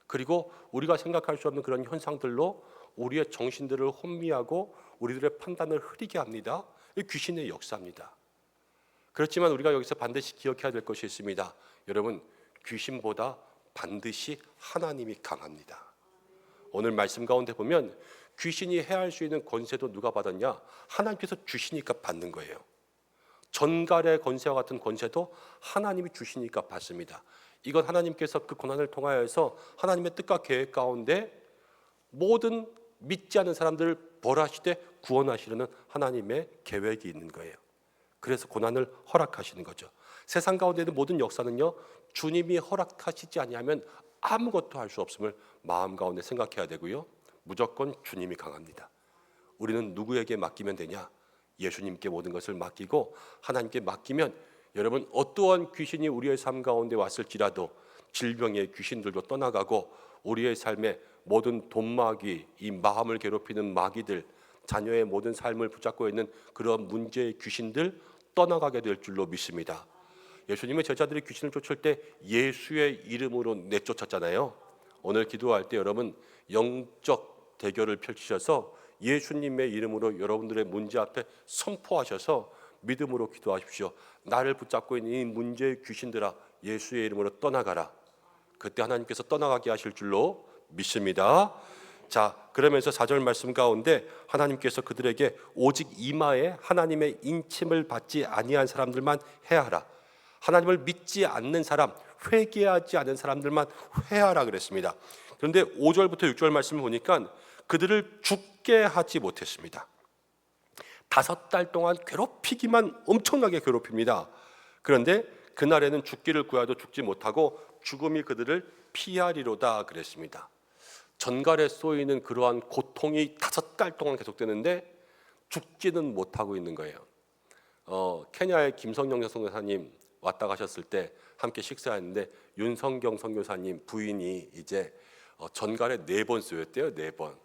그리고 우리가 생각할 수 없는 그런 현상들로 우리의 정신들을 혼미하고 우리들의 판단을 흐리게 합니다. 이 귀신의 역사입니다. 그렇지만 우리가 여기서 반드시 기억해야 될 것이 있습니다. 여러분, 귀신보다 반드시 하나님이 강합니다. 오늘 말씀 가운데 보면 귀신이 해할 수 있는 권세도 누가 받았냐? 하나님께서 주시니까 받는 거예요. 전갈의 권세와 같은 권세도 하나님이 주시니까 받습니다. 이건 하나님께서 그 고난을 통하여서 하나님의 뜻과 계획 가운데 모든 믿지 않는 사람들을 벌하시되 구원하시려는 하나님의 계획이 있는 거예요. 그래서 고난을 허락하시는 거죠. 세상 가운데 있는 모든 역사는요, 주님이 허락하시지 아니하면 아무것도 할 수 없음을 마음 가운데 생각해야 되고요, 무조건 주님이 강합니다. 우리는 누구에게 맡기면 되냐? 예수님께 모든 것을 맡기고 하나님께 맡기면 여러분, 어떠한 귀신이 우리의 삶 가운데 왔을지라도 질병의 귀신들도 떠나가고 우리의 삶에 모든 돈마귀, 이 마음을 괴롭히는 마귀들, 자녀의 모든 삶을 붙잡고 있는 그런 문제의 귀신들 떠나가게 될 줄로 믿습니다. 예수님의 제자들이 귀신을 쫓을 때 예수의 이름으로 내쫓았잖아요. 오늘 기도할 때 여러분 영적 대결을 펼치셔서 예수님의 이름으로 여러분들의 문제 앞에 선포하셔서 믿음으로 기도하십시오. 나를 붙잡고 있는 이 문제의 귀신들아, 예수의 이름으로 떠나가라. 그때 하나님께서 떠나가게 하실 줄로 믿습니다. 자, 그러면서 4절 말씀 가운데 하나님께서 그들에게 오직 이마에 하나님의 인침을 받지 아니한 사람들만 해하라. 하나님을 믿지 않는 사람, 회개하지 않은 사람들만 회하라 그랬습니다. 그런데 5절부터 6절 말씀을 보니까 그들을 죽게 하지 못했습니다. 5달 동안 괴롭히기만 엄청나게 괴롭힙니다. 그런데 그날에는 죽기를 구하도 죽지 못하고 죽음이 그들을 피하리로다 그랬습니다. 전갈에 쏘이는 그러한 고통이 5달 동안 계속되는데 죽지는 못하고 있는 거예요. 케냐의 김성령 선교사님 왔다 가셨을 때 함께 식사했는데 윤성경 선교사님 부인이 이제 전갈에 4번 쏘였대요. 4번.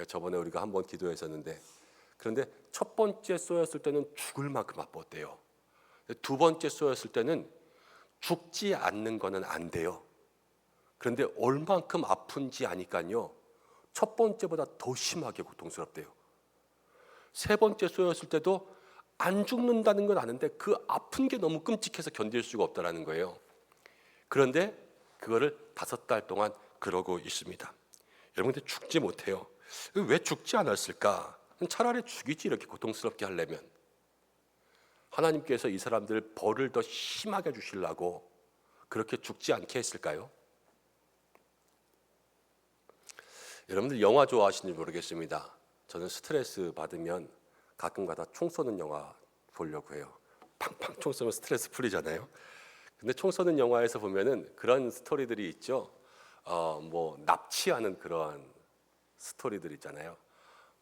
저번에 우리가 한번 기도했었는데, 그런데 첫 번째 쏘였을 때는 죽을 만큼 아팠대요. 두 번째 쏘였을 때는 죽지 않는 거는 안 돼요. 그런데 얼만큼 아픈지 아니까요, 첫 번째보다 더 심하게 고통스럽대요. 세 번째 쏘였을 때도 안 죽는다는 건 아는데 그 아픈 게 너무 끔찍해서 견딜 수가 없다는 거예요. 그런데 그거를 5달 동안 그러고 있습니다. 여러분들 죽지 못해요. 왜 죽지 않았을까? 차라리 죽이지, 이렇게 고통스럽게 하려면. 하나님께서 이 사람들 벌을 더 심하게 주시려고 그렇게 죽지 않게 했을까요? 여러분들 영화 좋아하시는지 모르겠습니다. 저는 스트레스 받으면 가끔가다 총 쏘는 영화 보려고 해요. 팡팡 총 쏘면 스트레스 풀리잖아요. 근데 총 쏘는 영화에서 보면은 그런 스토리들이 있죠. 뭐 납치하는 그러한 스토리들 있잖아요.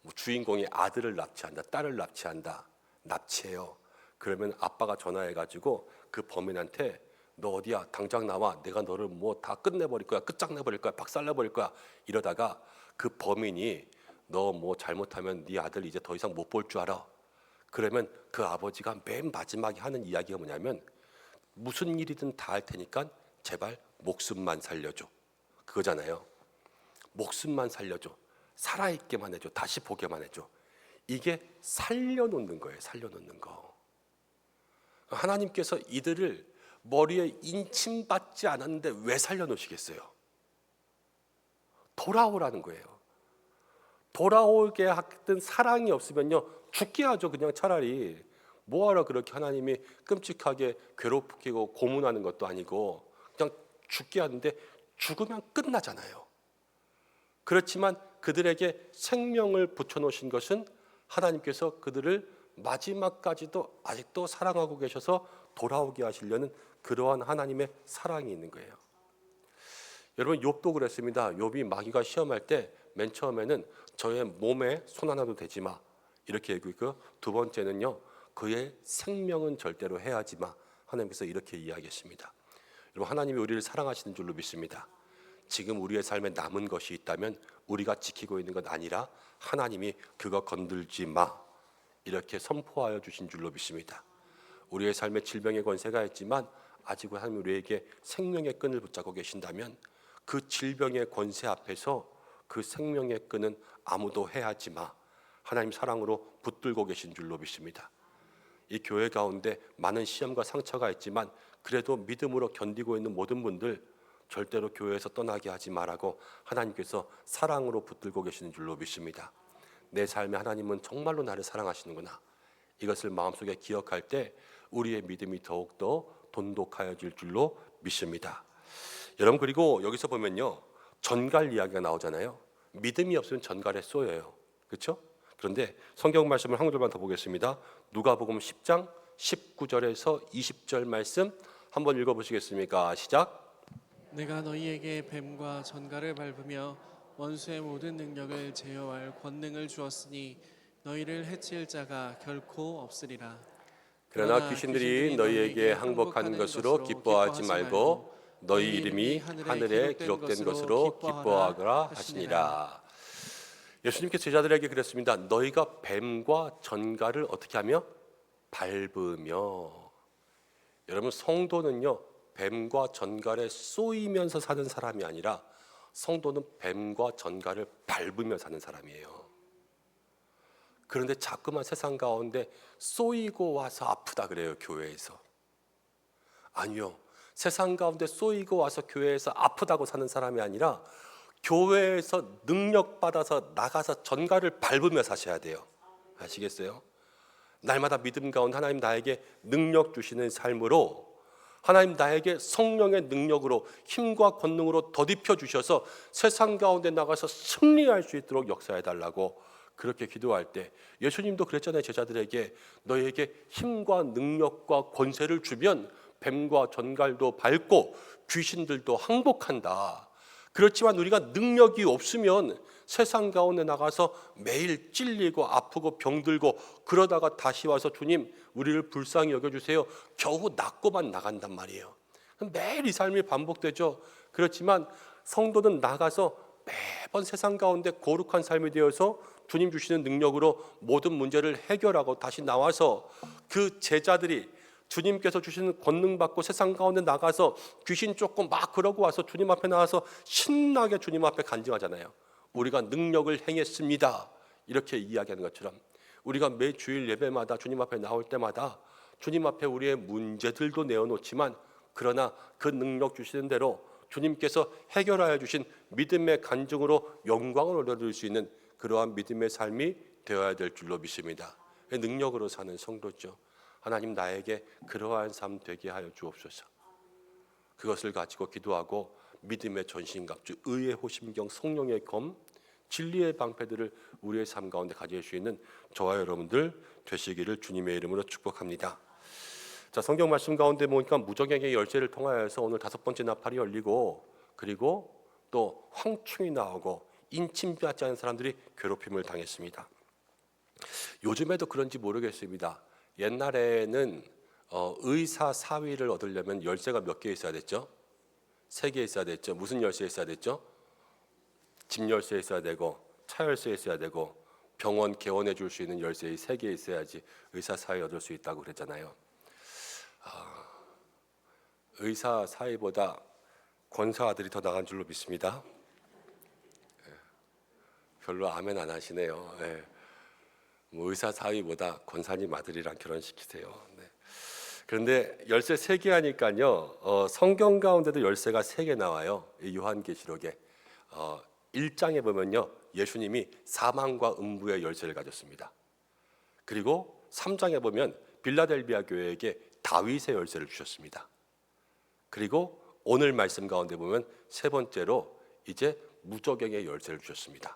뭐 주인공이 아들을 납치한다, 딸을 납치한다, 납치해요. 그러면 아빠가 전화해가지고 그 범인한테 너 어디야? 당장 나와. 내가 너를 뭐 다 끝내버릴 거야, 끝장내버릴 거야, 박살내버릴 거야. 이러다가 그 범인이 너 뭐 잘못하면 네 아들 이제 더 이상 못 볼 줄 알아. 그러면 그 아버지가 맨 마지막에 하는 이야기가 뭐냐면 무슨 일이든 다 할 테니까 제발 목숨만 살려줘. 그거잖아요. 목숨만 살려줘. 살아있게만 해줘. 다시 보게만 해줘. 이게 살려놓는 거예요. 살려놓는 거. 하나님께서 이들을 머리에 인침받지 않았는데 왜 살려놓으시겠어요? 돌아오라는 거예요. 돌아오게 하던 사랑이 없으면요, 죽게 하죠. 그냥 차라리. 뭐하러 그렇게 하나님이 끔찍하게 괴롭히고 고문하는 것도 아니고 그냥 죽게 하는데 죽으면 끝나잖아요. 그렇지만 그들에게 생명을 붙여놓으신 것은 하나님께서 그들을 마지막까지도 아직도 사랑하고 계셔서 돌아오게 하시려는 그러한 하나님의 사랑이 있는 거예요. 여러분, 욥도 그랬습니다. 욥이 마귀가 시험할 때 맨 처음에는 저의 몸에 손 하나도 대지 마, 이렇게 얘기했고, 두 번째는요, 그의 생명은 절대로 해하지 마. 하나님께서 이렇게 이야기했습니다. 여러분, 하나님이 우리를 사랑하시는 줄로 믿습니다. 지금 우리의 삶에 남은 것이 있다면 우리가 지키고 있는 것 아니라 하나님이 그거 건들지 마, 이렇게 선포하여 주신 줄로 믿습니다. 우리의 삶에 질병의 권세가 있지만 아직 하나님 우리에게 생명의 끈을 붙잡고 계신다면 그 질병의 권세 앞에서 그 생명의 끈은 아무도 해하지 마, 하나님 사랑으로 붙들고 계신 줄로 믿습니다. 이 교회 가운데 많은 시험과 상처가 있지만 그래도 믿음으로 견디고 있는 모든 분들 절대로 교회에서 떠나게 하지 말라고 하나님께서 사랑으로 붙들고 계시는 줄로 믿습니다. 내 삶에 하나님은 정말로 나를 사랑하시는구나, 이것을 마음속에 기억할 때 우리의 믿음이 더욱더 돈독하여질 줄로 믿습니다. 여러분, 그리고 여기서 보면요, 전갈 이야기가 나오잖아요. 믿음이 없으면 전갈에 쏘여요. 그렇죠? 그런데 성경 말씀을 한 구절만 더 보겠습니다. 누가복음 10장 19절에서 20절 말씀 한번 읽어보시겠습니까? 시작. 내가 너희에게 뱀과 전갈을 밟으며 원수의 모든 능력을 제어할 권능을 주었으니 너희를 해칠 자가 결코 없으리라. 그러나 귀신들이 너희에게 항복하는 것으로 기뻐하지 말고 너희 이름이 하늘에 기록된 것으로 기뻐하거라 하시니라. 예수님께서 제자들에게 그랬습니다. 너희가 뱀과 전갈을 어떻게 하며? 밟으며. 여러분, 성도는요, 뱀과 전갈에 쏘이면서 사는 사람이 아니라 성도는 뱀과 전갈을 밟으며 사는 사람이에요. 그런데 자꾸만 세상 가운데 쏘이고 와서 아프다 그래요, 교회에서. 아니요, 세상 가운데 쏘이고 와서 교회에서 아프다고 사는 사람이 아니라 교회에서 능력받아서 나가서 전갈을 밟으며 사셔야 돼요. 아시겠어요? 날마다 믿음 가운데 하나님 나에게 능력 주시는 삶으로, 하나님 나에게 성령의 능력으로, 힘과 권능으로 덧입혀 주셔서 세상 가운데 나가서 승리할 수 있도록 역사해 달라고 그렇게 기도할 때, 예수님도 그랬잖아요. 제자들에게 너에게 힘과 능력과 권세를 주면 뱀과 전갈도 밟고 귀신들도 항복한다. 그렇지만 우리가 능력이 없으면 세상 가운데 나가서 매일 찔리고 아프고 병들고 그러다가 다시 와서 주님 우리를 불쌍히 여겨주세요, 겨우 낫고만 나간단 말이에요. 매일 이 삶이 반복되죠. 그렇지만 성도는 나가서 매번 세상 가운데 거룩한 삶이 되어서 주님 주시는 능력으로 모든 문제를 해결하고 다시 나와서 그 제자들이 주님께서 주시는 권능 받고 세상 가운데 나가서 귀신 쫓고 막 그러고 와서 주님 앞에 나와서 신나게 주님 앞에 간증하잖아요. 우리가 능력을 행했습니다, 이렇게 이야기하는 것처럼 우리가 매 주일 예배마다 주님 앞에 나올 때마다 주님 앞에 우리의 문제들도 내어놓지만 그러나 그 능력 주시는 대로 주님께서 해결하여 주신 믿음의 간증으로 영광을 얻어들일 수 있는 그러한 믿음의 삶이 되어야 될 줄로 믿습니다. 능력으로 사는 성도죠. 하나님 나에게 그러한 삶 되게 하여 주옵소서. 그것을 가지고 기도하고 믿음의 전신갑주, 의의 호심경, 성령의 검, 진리의 방패들을 우리의 삶 가운데 가질 수 있는 저와 여러분들 되시기를 주님의 이름으로 축복합니다. 자, 성경 말씀 가운데 보니까 무적행의 열쇠를 통하여서 오늘 5번째 나팔이 열리고, 그리고 또 황충이 나오고 인침받지 않은 사람들이 괴롭힘을 당했습니다. 요즘에도 그런지 모르겠습니다. 옛날에는 의사 사위를 얻으려면 열쇠가 몇 개 있어야 됐죠? 3개 있어야 됐죠. 무슨 열쇠 있어야 됐죠? 집 열쇠 있어야 되고, 차 열쇠 있어야 되고, 병원 개원해 줄 수 있는 열쇠 3개 있어야지 의사 사위 얻을 수 있다고 그랬잖아요. 의사 사위보다 권사 아들이 더 나간 줄로 믿습니다. 별로 아멘 안 하시네요. 뭐 의사 사위보다 권사님 아들이랑 결혼시키세요. 그런데 열쇠 3개 하니까요, 성경 가운데도 열쇠가 3개 나와요. 요한계시록에 1장에 보면요, 예수님이 사망과 음부의 열쇠를 가졌습니다. 그리고 3장에 보면 빌라델비아 교회에게 다윗의 열쇠를 주셨습니다. 그리고 오늘 말씀 가운데 보면 3번째로 이제 무저갱의 열쇠를 주셨습니다.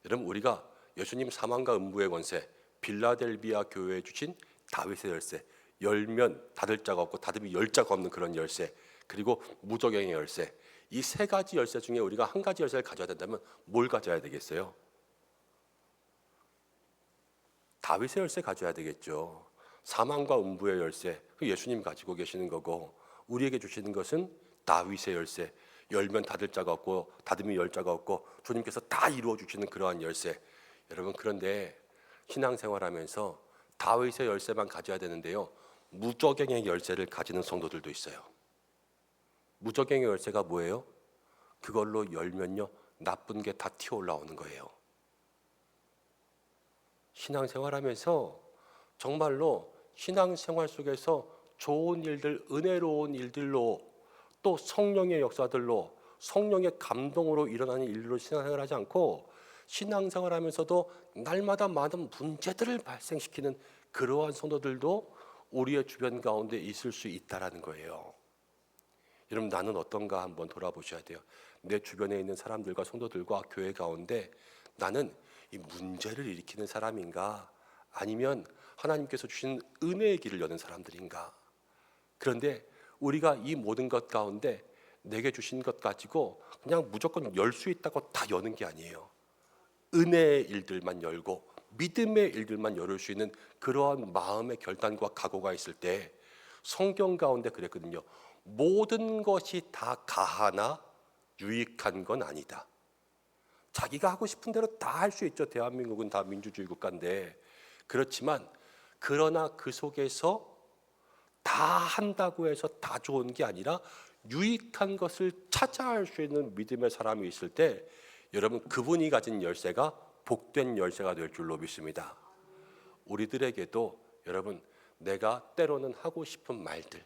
여러분, 우리가 예수님 사망과 음부의 권세, 빌라델비아 교회에 주신 다윗의 열쇠, 열면 닫을 자가 없고 닫으면 열 자가 없는 그런 열쇠, 그리고 무저갱의 열쇠, 이 3가지 열쇠 중에 우리가 한 가지 열쇠를 가져야 된다면 뭘 가져야 되겠어요? 다윗의 열쇠 가져야 되겠죠. 사망과 음부의 열쇠, 예수님 가지고 계시는 거고, 우리에게 주시는 것은 다윗의 열쇠, 열면 닫을 자가 없고 닫으면 열 자가 없고 주님께서 다 이루어 주시는 그러한 열쇠. 여러분, 그런데 신앙생활하면서 다윗의 열쇠만 가져야 되는데요, 무저갱의 열쇠를 가지는 성도들도 있어요. 무저갱의 열쇠가 뭐예요? 그걸로 열면요, 나쁜 게 다 튀어 올라오는 거예요. 신앙생활하면서 정말로 신앙생활 속에서 좋은 일들, 은혜로운 일들로, 또 성령의 역사들로, 성령의 감동으로 일어나는 일로 신앙생활하지 않고 신앙생활하면서도 날마다 많은 문제들을 발생시키는 그러한 성도들도 우리의 주변 가운데 있을 수 있다라는 거예요. 여러분, 나는 어떤가 한번 돌아보셔야 돼요. 내 주변에 있는 사람들과 성도들과 교회 가운데 나는 이 문제를 일으키는 사람인가, 아니면 하나님께서 주신 은혜의 길을 여는 사람들인가. 그런데 우리가 이 모든 것 가운데 내게 주신 것 가지고 그냥 무조건 열 수 있다고 다 여는 게 아니에요. 은혜의 일들만 열고 믿음의 일들만 열을 수 있는 그러한 마음의 결단과 각오가 있을 때, 성경 가운데 그랬거든요. 모든 것이 다 가하나 유익한 건 아니다. 자기가 하고 싶은 대로 다 할 수 있죠. 대한민국은 다 민주주의 국가인데. 그렇지만 그러나 그 속에서 다 한다고 해서 다 좋은 게 아니라 유익한 것을 찾아할 수 있는 믿음의 사람이 있을 때 여러분 그분이 가진 열쇠가 복된 열쇠가 될 줄로 믿습니다. 우리들에게도 여러분 내가 때로는 하고 싶은 말들,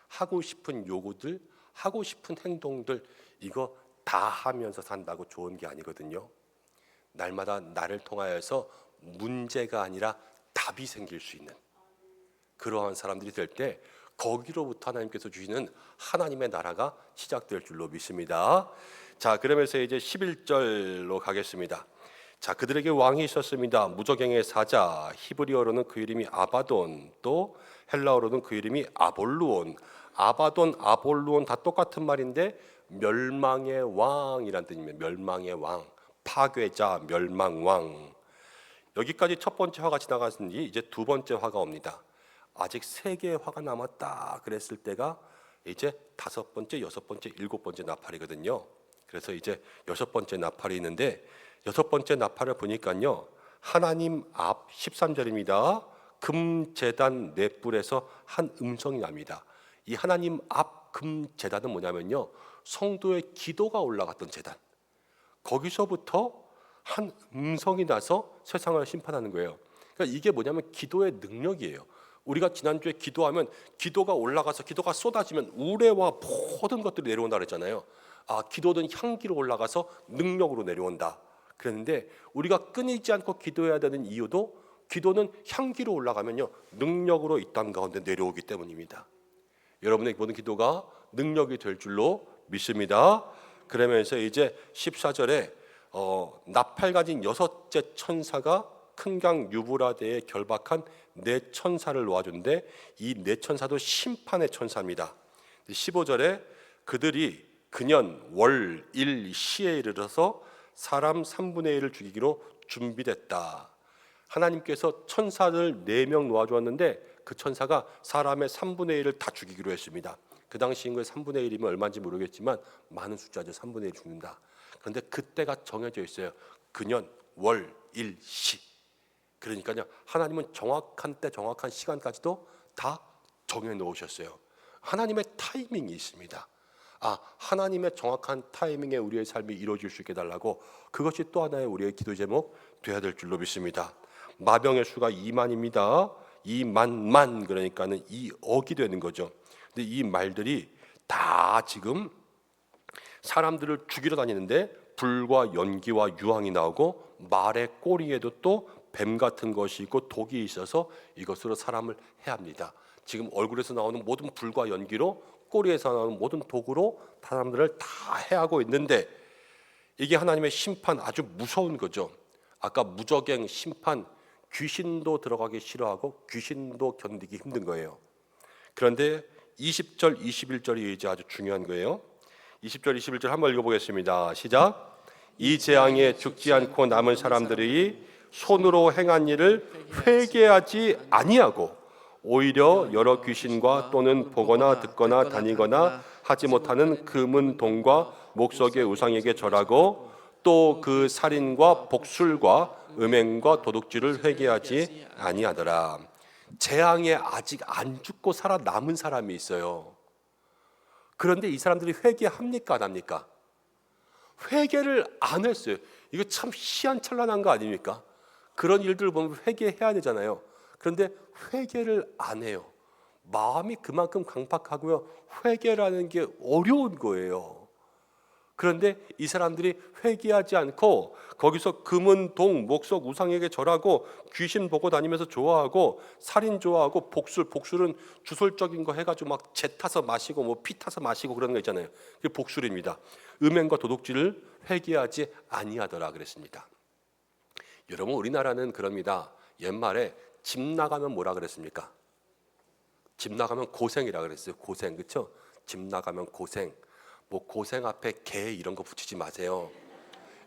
하고 싶은 요구들, 하고 싶은 행동들 이거 다 하면서 산다고 좋은 게 아니거든요. 날마다 나를 통하여서 문제가 아니라 답이 생길 수 있는 그러한 사람들이 될 때 거기로부터 하나님께서 주시는 하나님의 나라가 시작될 줄로 믿습니다. 자, 그러면서 이제 11절로 가겠습니다. 자, 그들에게 왕이 있었습니다. 무저갱의 사자, 히브리어로는 그 이름이 아바돈, 또 헬라어로는 그 이름이 아볼루온. 아바돈, 아볼루온 다 똑같은 말인데 멸망의 왕이란 뜻입니다. 멸망의 왕, 파괴자, 멸망왕. 여기까지 첫 번째 화가 지나갔으니 이제 두 번째 화가 옵니다. 아직 세 개의 화가 남았다 그랬을 때가 이제 다섯 번째, 여섯 번째, 일곱 번째 나팔이거든요. 그래서 이제 여섯 번째 나팔이 있는데 여섯 번째 나팔을 보니까요, 하나님 앞 13절입니다. 금제단 넷불에서 한 음성이 납니다. 이 하나님 앞 금제단은 뭐냐면요, 성도의 기도가 올라갔던 제단, 거기서부터 한 음성이 나서 세상을 심판하는 거예요. 그러니까 이게 뭐냐면 기도의 능력이에요. 우리가 지난주에 기도하면 기도가 올라가서 기도가 쏟아지면 우레와 모든 것들이 내려온다 그랬잖아요. 아, 기도는 향기로 올라가서 능력으로 내려온다 그랬는데, 우리가 끊이지 않고 기도해야 되는 이유도 기도는 향기로 올라가면요 능력으로 이 땅 가운데 내려오기 때문입니다. 여러분의 모든 기도가 능력이 될 줄로 믿습니다. 그러면서 이제 14절에 나팔 가진 여섯째 천사가 큰 강 유브라데에 결박한 네 천사를 놓아준데, 이 네 천사도 심판의 천사입니다. 15절에 그들이 근연 월, 일, 시에 이르러서 사람 3분의 1을 죽이기로 준비됐다. 하나님께서 천사를 4명 놓아주었는데 그 천사가 사람의 3분의 1을 다 죽이기로 했습니다. 그 당시 인구의 3분의 1이면 얼마인지 모르겠지만 많은 숫자죠. 3분의 1 죽는다. 그런데 그때가 정해져 있어요. 근연, 월, 일, 시. 그러니까요, 하나님은 정확한 때 정확한 시간까지도 다 정해 놓으셨어요. 하나님의 타이밍이 있습니다. 아, 하나님의 정확한 타이밍에 우리의 삶이 이루어질 수 있게 달라고, 그것이 또 하나의 우리의 기도 제목 되어야 될 줄로 믿습니다. 마병의 수가 2만입니다. 2만만 그러니까는 2억이 되는 거죠. 근데 이 말들이 다 지금 사람들을 죽이러 다니는데 불과 연기와 유황이 나오고 말의 꼬리에도 또 뱀 같은 것이 있고 독이 있어서 이것으로 사람을 해합니다. 지금 얼굴에서 나오는 모든 불과 연기로, 꼬리에서 나오는 모든 독으로 사람들을 다 해하고 있는데, 이게 하나님의 심판, 아주 무서운 거죠. 아까 무저갱 심판, 귀신도 들어가기 싫어하고 귀신도 견디기 힘든 거예요. 그런데 20절, 21절이 이제 아주 중요한 거예요. 20절, 21절 한번 읽어보겠습니다. 시작. 이 재앙에 죽지 않고 남은 사람들이 손으로 행한 일을 회개하지 아니하고 오히려 여러 귀신과 또는 보거나 듣거나 다니거나 하지 못하는 금은 동과 목석의 우상에게 절하고 또 그 살인과 복술과 음행과 도둑질을 회개하지 아니하더라. 재앙에 아직 안 죽고 살아남은 사람이 있어요. 그런데 이 사람들이 회개합니까 안 합니까? 회개를 안 했어요. 이거 참 희한찬란한 거 아닙니까? 그런 일들을 보면 회개해야 되잖아요. 그런데 회개를 안 해요. 마음이 그만큼 강팍하고요, 회개라는 게 어려운 거예요. 그런데 이 사람들이 회개하지 않고 거기서 금은 동, 목석 우상에게 절하고 귀신 보고 다니면서 좋아하고 살인 좋아하고 복술은 주술적인 거 해가지고 막 재 타서 마시고 뭐 피 타서 마시고 그러는 거 있잖아요. 그게 복술입니다. 음행과 도둑질을 회개하지 아니하더라 그랬습니다. 여러분, 우리나라는 그럽니다. 옛말에 집 나가면 뭐라 그랬습니까? 집 나가면 고생이라 그랬어요. 고생, 그렇죠? 집 나가면 고생. 뭐 고생 앞에 개 이런 거 붙이지 마세요.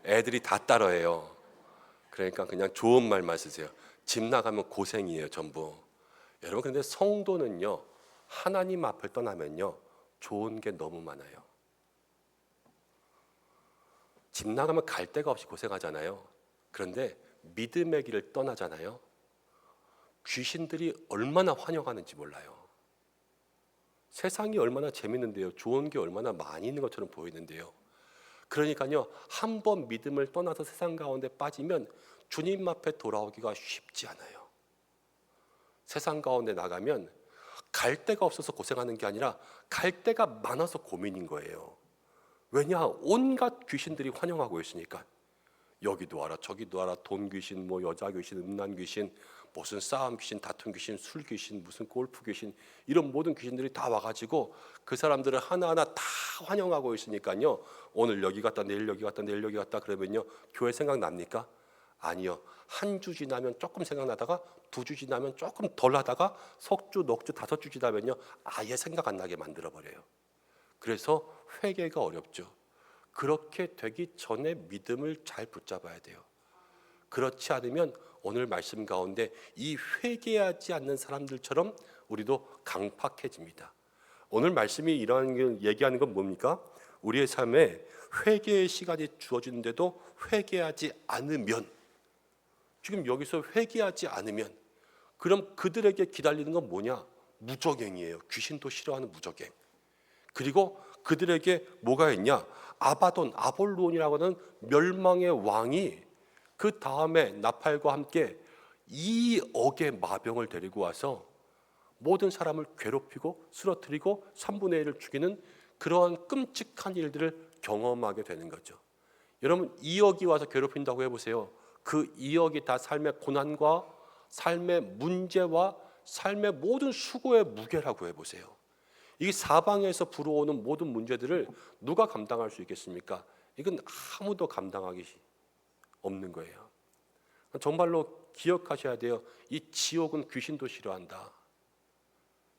애들이 다 따라해요. 그러니까 그냥 좋은 말만 쓰세요. 집 나가면 고생이에요, 전부. 여러분, 근데 성도는요, 하나님 앞을 떠나면요, 좋은 게 너무 많아요. 집 나가면 갈 데가 없이 고생하잖아요. 그런데 믿음의 길을 떠나잖아요. 귀신들이 얼마나 환영하는지 몰라요. 세상이 얼마나 재밌는데요. 좋은 게 얼마나 많이 있는 것처럼 보이는데요. 그러니까요, 한번 믿음을 떠나서 세상 가운데 빠지면 주님 앞에 돌아오기가 쉽지 않아요. 세상 가운데 나가면 갈 데가 없어서 고생하는 게 아니라 갈 데가 많아서 고민인 거예요. 왜냐? 온갖 귀신들이 환영하고 있으니까. 여기도 와라 저기도 와라, 돈 귀신, 뭐 여자 귀신, 음란 귀신, 무슨 싸움 귀신, 다툼 귀신, 술 귀신, 무슨 골프 귀신, 이런 모든 귀신들이 다 와가지고 그 사람들을 하나하나 다 환영하고 있으니까요, 오늘 여기 갔다 내일 여기 갔다 내일 여기 갔다 그러면요, 교회 생각납니까? 아니요. 한 주 지나면 조금 생각나다가 두 주 지나면 조금 덜 하다가 석 주, 넉 주, 다섯 주 지나면요, 아예 생각 안 나게 만들어버려요. 그래서 회개가 어렵죠. 그렇게 되기 전에 믿음을 잘 붙잡아야 돼요. 그렇지 않으면 오늘 말씀 가운데 이 회개하지 않는 사람들처럼 우리도 강팍해집니다. 오늘 말씀이 이러한 얘기하는 건 뭡니까? 우리의 삶에 회개의 시간이 주어지는데도 회개하지 않으면, 지금 여기서 회개하지 않으면, 그럼 그들에게 기다리는 건 뭐냐? 무적행이에요. 귀신도 싫어하는 무적행. 그리고 그들에게 뭐가 있냐? 아바돈, 아볼론이라고 하는 멸망의 왕이 그 다음에 나팔과 함께 2억의 마병을 데리고 와서 모든 사람을 괴롭히고 쓰러뜨리고 3분의 1을 죽이는 그러한 끔찍한 일들을 경험하게 되는 거죠. 여러분, 2억이 와서 괴롭힌다고 해보세요. 그 2억이 다 삶의 고난과 삶의 문제와 삶의 모든 수고의 무게라고 해보세요. 이 사방에서 불어오는 모든 문제들을 누가 감당할 수 있겠습니까? 이건 아무도 감당하기 없는 거예요. 정말로 기억하셔야 돼요. 이 지옥은 귀신도 싫어한다.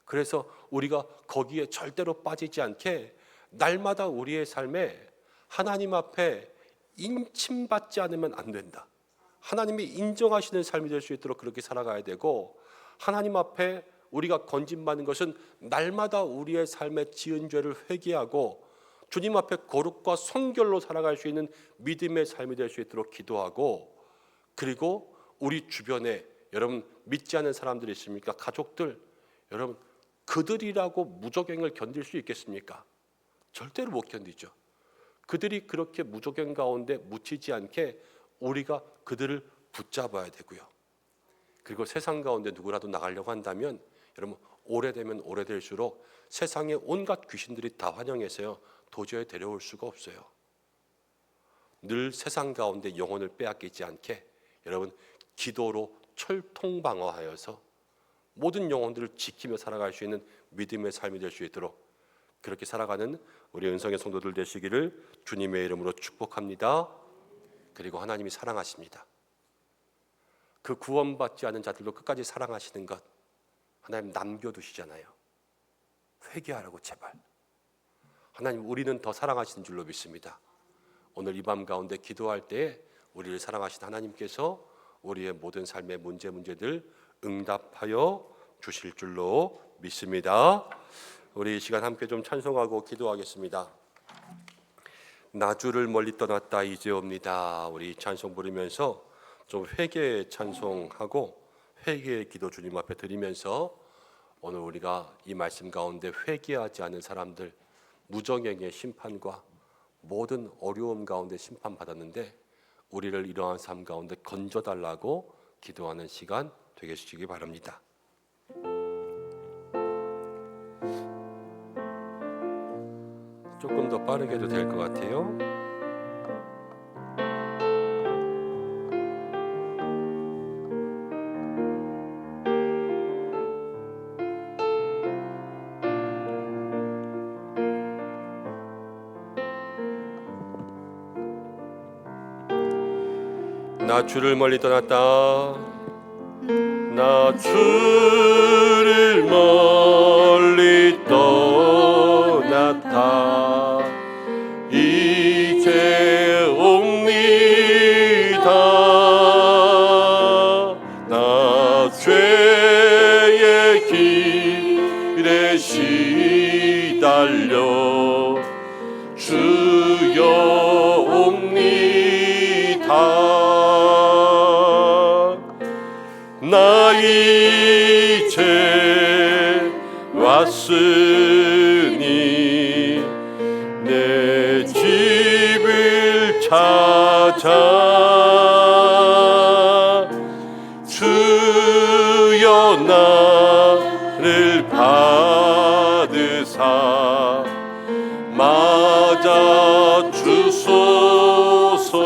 그래서 우리가 거기에 절대로 빠지지 않게 날마다 우리의 삶에 하나님 앞에 인침받지 않으면 안 된다. 하나님이 인정하시는 삶이 될 수 있도록 그렇게 살아가야 되고, 하나님 앞에 우리가 건진받는 것은 날마다 우리의 삶의 지은 죄를 회개하고 주님 앞에 거룩과 성결로 살아갈 수 있는 믿음의 삶이 될 수 있도록 기도하고, 그리고 우리 주변에 여러분 믿지 않는 사람들이 있습니까? 가족들, 여러분 그들이라고 무적행을 견딜 수 있겠습니까? 절대로 못 견디죠. 그들이 그렇게 무적행 가운데 묻히지 않게 우리가 그들을 붙잡아야 되고요. 그리고 세상 가운데 누구라도 나가려고 한다면 여러분 오래되면 오래될수록 세상의 온갖 귀신들이 다 환영해서요, 도저히 데려올 수가 없어요. 늘 세상 가운데 영혼을 빼앗기지 않게 여러분 기도로 철통방어하여서 모든 영혼들을 지키며 살아갈 수 있는 믿음의 삶이 될 수 있도록 그렇게 살아가는 우리 은성의 성도들 되시기를 주님의 이름으로 축복합니다. 그리고 하나님이 사랑하십니다. 그 구원받지 않은 자들도 끝까지 사랑하시는 것 하나님 남겨두시잖아요. 회개하라고 제발. 하나님, 우리는 더 사랑하시는 줄로 믿습니다. 오늘 이 밤 가운데 기도할 때에 우리를 사랑하신 하나님께서 우리의 모든 삶의 문제들 응답하여 주실 줄로 믿습니다. 우리 이 시간 함께 좀 찬송하고 기도하겠습니다. 나 주를 멀리 떠났다 이제 옵니다. 우리 찬송 부르면서 좀 회개의 찬송하고 회개의 기도 주님 앞에 드리면서 오늘 우리가 이 말씀 가운데 회개하지 않은 사람들, 무정행의 심판과 모든 어려움 가운데 심판받았는데 우리를 이러한 삶 가운데 건져달라고 기도하는 시간 되시기 바랍니다. 조금 더 빠르게 해도 될 것 같아요. 나 주를 멀리 떠났다. 나 주를 멀리 떠났다. 이제 옵니다. 나 죄의 길에 시달려 주여 옵니다. 나 이제 왔으니 찾아 주여 나를 받으사 맞아 주소서.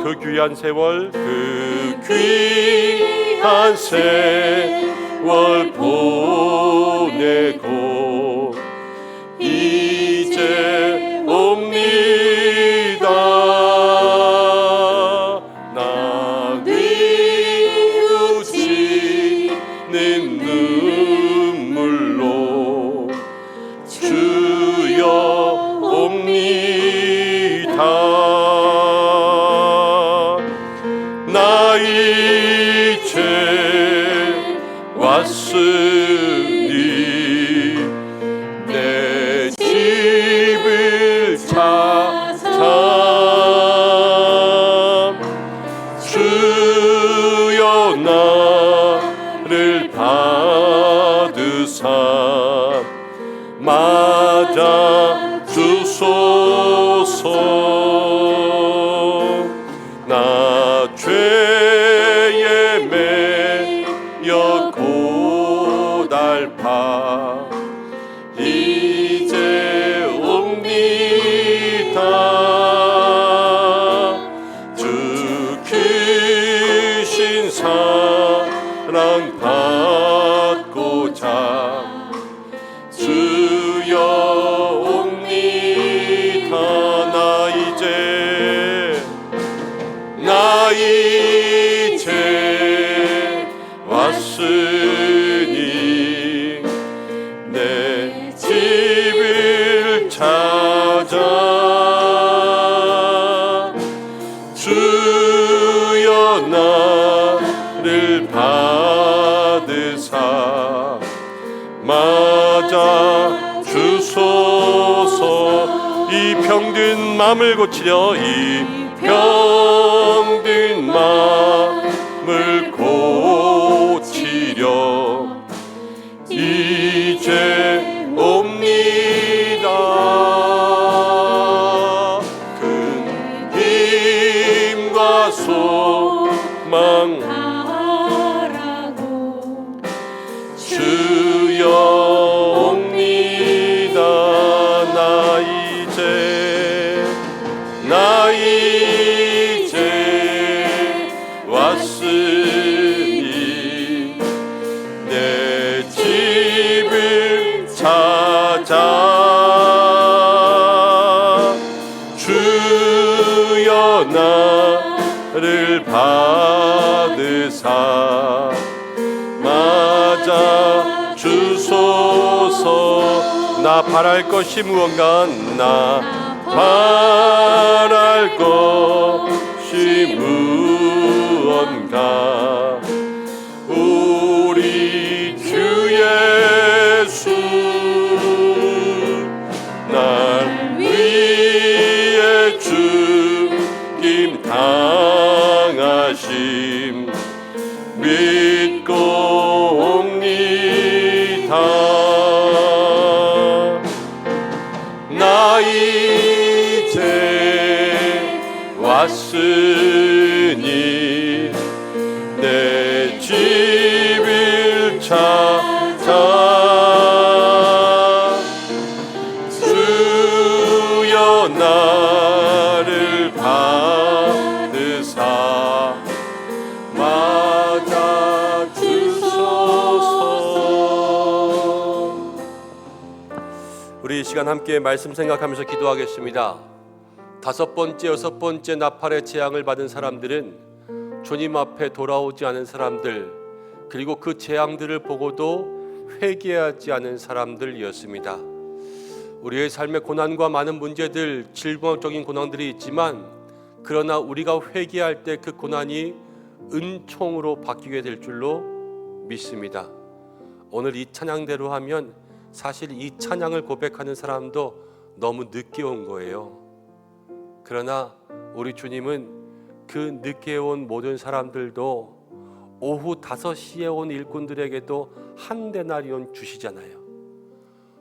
그 귀한 세월 그 귀한 세월 보내고 이제 옵니다. 나 뉘우치는 눈물로 주여 옵니다. 나 이제 왔으니 내 집을 찾아 주여 나를 받으사 맞아 주소서. 나 죄에 매여 고달파 이제 옵니다. 주 크신 사랑 받고자 주여 옵니다. 나 이제 왔으니 내 집을 찾아 주여 나를 받으사 맞아 주소서. 이 병든 마음을 고치려 이 병든 마음을 고치려 이제 옵니다. 큰 힘과 소망 주여 옵니다. 나 이제 왔으니 내 집을 찾아 주여 나를 받으사 맞아 주소서. 나 바랄 것이 무언가 나 바랄 것이 무언가 우리 주 예수 날 위해 죽임 당하심 믿고 옵니다. 나 이제 왔으니 내 집을 찾아 주여 나를 받으사 맞아 주소서. 우리 이 시간 함께 말씀 생각하면서 기도하겠습니다. 5번째, 6번째 나팔의 재앙을 받은 사람들은 주님 앞에 돌아오지 않은 사람들, 그리고 그 재앙들을 보고도 회개하지 않은 사람들이었습니다. 우리의 삶의 고난과 많은 문제들, 질병적인 고난들이 있지만 그러나 우리가 회개할 때 그 고난이 은총으로 바뀌게 될 줄로 믿습니다. 오늘 이 찬양대로 하면 사실 이 찬양을 고백하는 사람도 너무 늦게 온 거예요. 그러나 우리 주님은 그 늦게 온 모든 사람들도 오후 5시에 온 일꾼들에게도 한 데나리온 주시잖아요.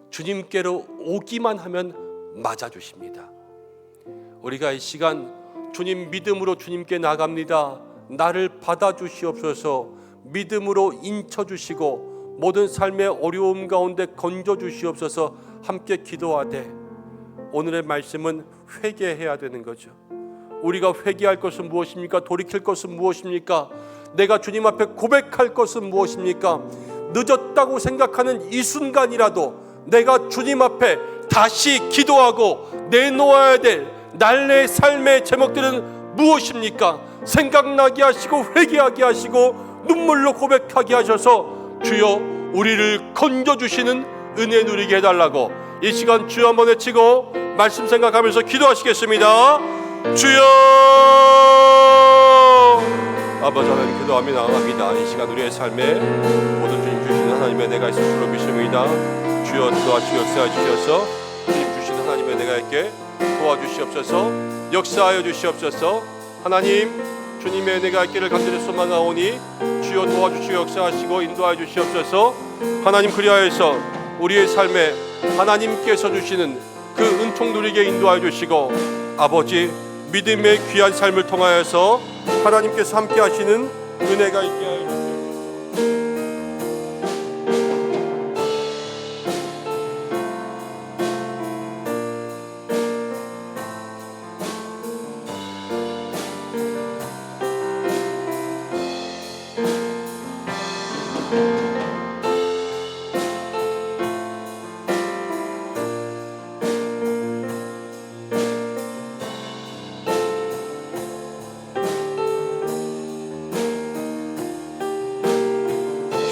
주님께로 오기만 하면 맞아주십니다. 우리가 이 시간 주님 믿음으로 주님께 나갑니다. 나를 받아주시옵소서. 믿음으로 인쳐주시고 모든 삶의 어려움 가운데 건져주시옵소서. 함께 기도하되 오늘의 말씀은 회개해야 되는 거죠. 우리가 회개할 것은 무엇입니까? 돌이킬 것은 무엇입니까? 내가 주님 앞에 고백할 것은 무엇입니까? 늦었다고 생각하는 이 순간이라도 내가 주님 앞에 다시 기도하고 내놓아야 될 날의 삶의 제목들은 무엇입니까? 생각나게 하시고 회개하게 하시고 눈물로 고백하게 하셔서 주여 우리를 건져주시는 은혜 누리게 해달라고 이 시간 주여 한번 외치고 말씀 생각하면서 기도하시겠습니다. 주여 아버지 하나님 기도하며 나아갑니다. 이 시간 우리의 삶에 모든 주님 주시는 하나님의 은혜가 있을 줄로 믿습니다. 주여 도와주시고 역사해 주셔서 주님 주시는 하나님의 은혜가 있게 도와주시옵소서. 역사하여 주시옵소서. 하나님 주님의 은혜가 있기를 간절히 소망하오니 주여 도와주시고 역사하시고 인도하여 주시옵소서. 하나님 그리하여서 우리의 삶에 하나님께서 주시는 그 은총 누리게 인도하여 주시고 아버지 믿음의 귀한 삶을 통하여서 하나님께서 함께 하시는 은혜가 있게 하여 주시옵소서.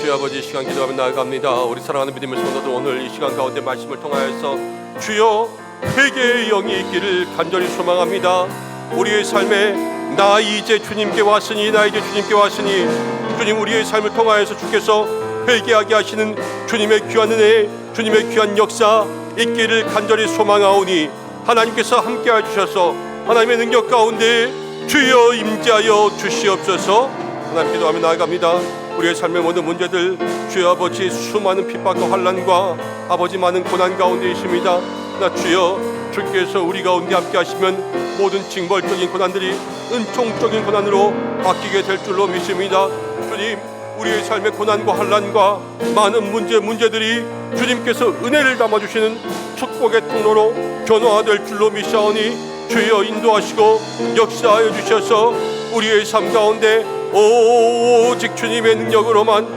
주여 아버지 이 시간 기도하며 나아갑니다. 우리 사랑하는 믿음의 성도들 오늘 이 시간 가운데 말씀을 통하여서 주여 회개의 영이 있기를 간절히 소망합니다. 우리의 삶에 나 이제 주님께 왔으니 나 이제 주님께 왔으니 주님 우리의 삶을 통하여서 주께서 회개하게 하시는 주님의 귀한 은혜 주님의 귀한 역사 있기를 간절히 소망하오니 하나님께서 함께해 주셔서 하나님의 능력 가운데 주여 임재하여 주시옵소서. 하나님 기도하며 나아갑니다. 우리의 삶의 모든 문제들 주여 아버지 수많은 핍박과 환난과 아버지 많은 고난 가운데 있습니다. 나 주여 주께서 우리 가운데 함께 하시면 모든 징벌적인 고난들이 은총적인 고난으로 바뀌게 될 줄로 믿습니다. 주님 우리의 삶의 고난과 환난과 많은 문제들이 주님께서 은혜를 담아주시는 축복의 통로로 변화될 줄로 믿사오니 주여 인도하시고 역사하여 주셔서 우리의 삶 가운데 오직 주님의 능력으로만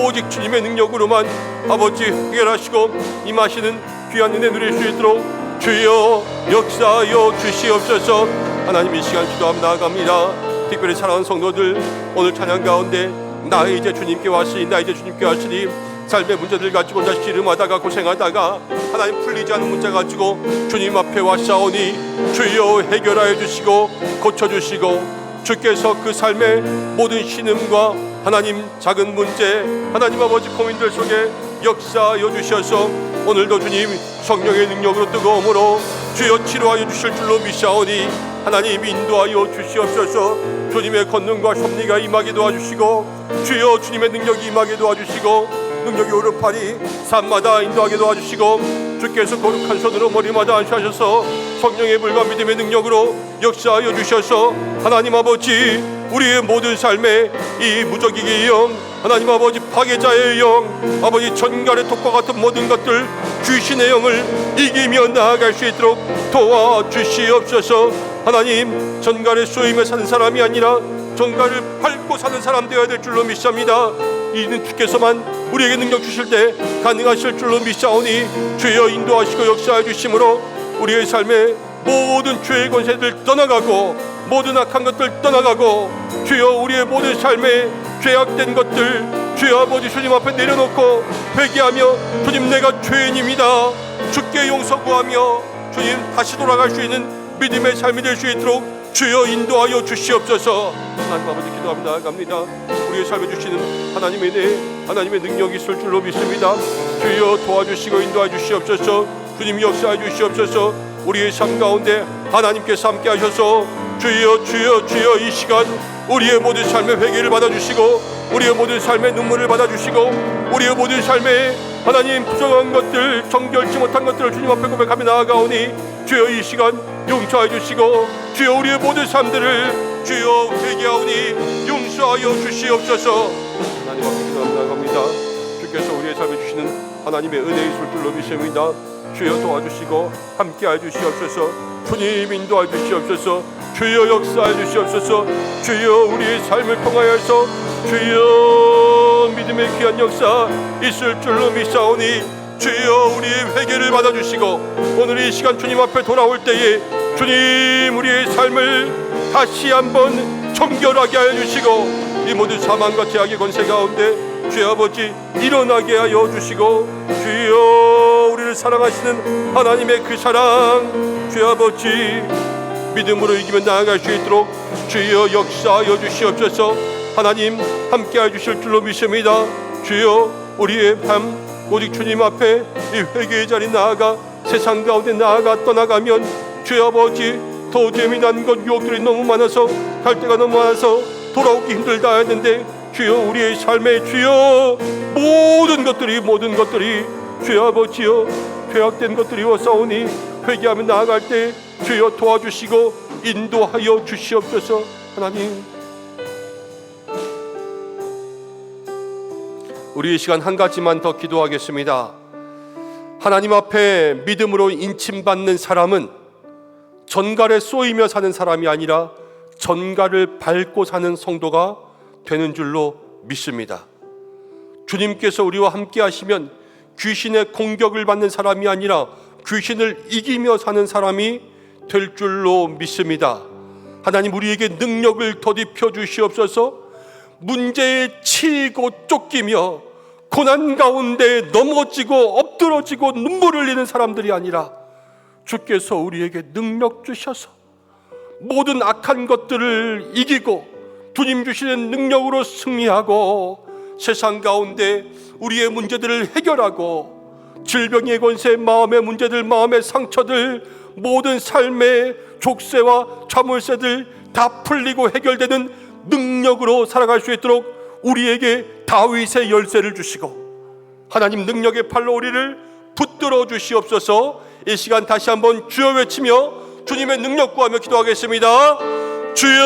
오직 주님의 능력으로만 아버지 해결하시고 임하시는 귀한 은혜 누릴 수 있도록 주여 역사하여 주시옵소서. 하나님 이 시간 기도하며 나아갑니다. 특별히 사랑하는 성도들 오늘 찬양 가운데 나 이제 주님께 왔으니 나 이제 주님께 왔으니 삶의 문제들 가지고 나 씨름하다가 고생하다가 하나님 풀리지 않은 문제 가지고 주님 앞에 왔사오니 주여 해결하여 주시고 고쳐주시고 주께서 그 삶의 모든 신음과 하나님 작은 문제 하나님 아버지 고민들 속에 역사하여 주셔서 오늘도 주님 성령의 능력으로 뜨거움으로 주여 치료하여 주실 줄로 믿사오니 하나님 인도하여 주시옵소서. 주님의 권능과 섭리가 임하게 도와주시고 주여 주님의 능력이 임하게 도와주시고 능력이 오른팔이 산마다 인도하게 도와주시고 주께서 거룩한 손으로 머리마다 안수하셔서 성령의 불과 믿음의 능력으로 역사하여 주셔서 하나님 아버지 우리의 모든 삶에 이 무적이의 영 하나님 아버지 파괴자의 영 아버지 전갈의 독과 같은 모든 것들 귀신의 영을 이기며 나아갈 수 있도록 도와주시옵소서. 하나님 전갈의 쏘임에 사는 사람이 아니라 전갈을 밟고 사는 사람 되어야 될 줄로 믿습니다. 이는 주께서만 우리에게 능력 주실 때 가능하실 줄로 믿사오니 주여 인도하시고 역사해 주심으로 우리의 삶에 모든 죄의 권세들 떠나가고 모든 악한 것들 떠나가고 주여 우리의 모든 삶에 죄악된 것들 주여 아버지 주님 앞에 내려놓고 회개하며 주님 내가 죄인입니다 주께 용서 구하며 주님 다시 돌아갈 수 있는 믿음의 삶이 될 수 있도록 주여 인도하여 주시옵소서. 하나님 아버지 기도하며 나아갑니다. 우리의 삶에 주시는 하나님의 은혜 하나님의 능력이 있을 줄로 믿습니다. 주여 도와주시고 인도해 주시옵소서. 주님 역사해 주시옵소서. 우리의 삶 가운데 하나님께서 함께 하셔서 주여 이 시간 우리의 모든 삶의 회개를 받아주시고 우리의 모든 삶의 눈물을 받아주시고 우리의 모든 삶에 하나님 부정한 것들 정결치 못한 것들을 주님 앞에 고백하며 나아가오니 주여 이 시간 용서해 주시고 주여 우리의 모든 삶들을 주여 회개하오니 용서하여 주시옵소서. 하나님 앞에 기도합니다. 주께서 우리의 삶에 주시는 하나님의 은혜의 술줄로 미십니다. 주여 도와주시고 함께해 주시옵소서. 주님 인도해 주시옵소서. 주여 역사해 주시옵소서. 주여 우리의 삶을 통하여서 주여 믿음의 귀한 역사 있을 줄로 믿사오니 주여 우리의 회개를 받아주시고 오늘 이 시간 주님 앞에 돌아올 때에 주님 우리의 삶을 다시 한번 정결하게 하여 주시고 이 모든 사망과 죄악의 권세 가운데 주여 아버지 일어나게 하여 주시고 주여 우리를 사랑하시는 하나님의 그 사랑 주여 아버지 믿음으로 이기며 나아갈 수 있도록 주여 역사하여 주시옵소서. 하나님 함께해 주실 줄로 믿습니다. 주여 우리의 삶 오직 주님 앞에 이 회개의 자리 나아가 세상 가운데 나아가 떠나가면 주여 아버지 더 재미난 것 유혹들이 너무 많아서 갈 데가 너무 많아서 돌아오기 힘들다 했는데 주여 우리의 삶에 주여 모든 것들이 주여 아버지여 죄악된 것들이 왔사오니 회개하며 나아갈 때 주여 도와주시고 인도하여 주시옵소서. 하나님 우리 이 시간 한 가지만 더 기도하겠습니다. 하나님 앞에 믿음으로 인침받는 사람은 전갈에 쏘이며 사는 사람이 아니라 전갈을 밟고 사는 성도가 되는 줄로 믿습니다. 주님께서 우리와 함께 하시면 귀신의 공격을 받는 사람이 아니라 귀신을 이기며 사는 사람이 될 줄로 믿습니다. 하나님 우리에게 능력을 더딥혀 주시옵소서. 문제에 치이고 쫓기며 고난 가운데 넘어지고 엎드러지고 눈물을 흘리는 사람들이 아니라 주께서 우리에게 능력 주셔서 모든 악한 것들을 이기고 주님 주시는 능력으로 승리하고 세상 가운데 우리의 문제들을 해결하고 질병의 권세, 마음의 문제들, 마음의 상처들, 모든 삶의 족쇄와 자물쇠들 다 풀리고 해결되는 능력으로 살아갈 수 있도록 우리에게 다윗의 열쇠를 주시고 하나님 능력의 팔로 우리를 붙들어 주시옵소서. 이 시간 다시 한번 주여 외치며 주님의 능력 구하며 기도하겠습니다. 주여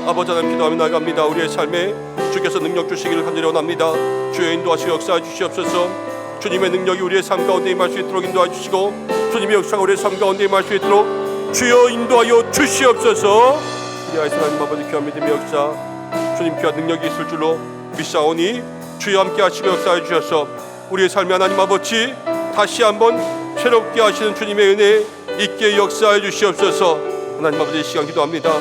아버지 하나님 기도하며 나아갑니다. 우리의 삶에 주께서 능력 주시기를 간절히 원합니다. 주여 인도하시고 역사해 주시옵소서. 주님의 능력이 우리의 삶 가운데 임할 수 있도록 인도해 주시고 주님의 역사가 우리의 삶 가운데 임할 수 있도록 주여 인도하여 주시옵소서. 우리의 하나님 아버지 귀한 믿음의 역사 주님 귀한 능력이 있을 줄로 믿사오니 주여 함께 하시고 역사해 주셔서 우리의 삶에 하나님 아버지 다시 한번 새롭게 하시는 주님의 은혜 있게 역사해 주시옵소서. 하나님 아버지 이 시간 기도합니다.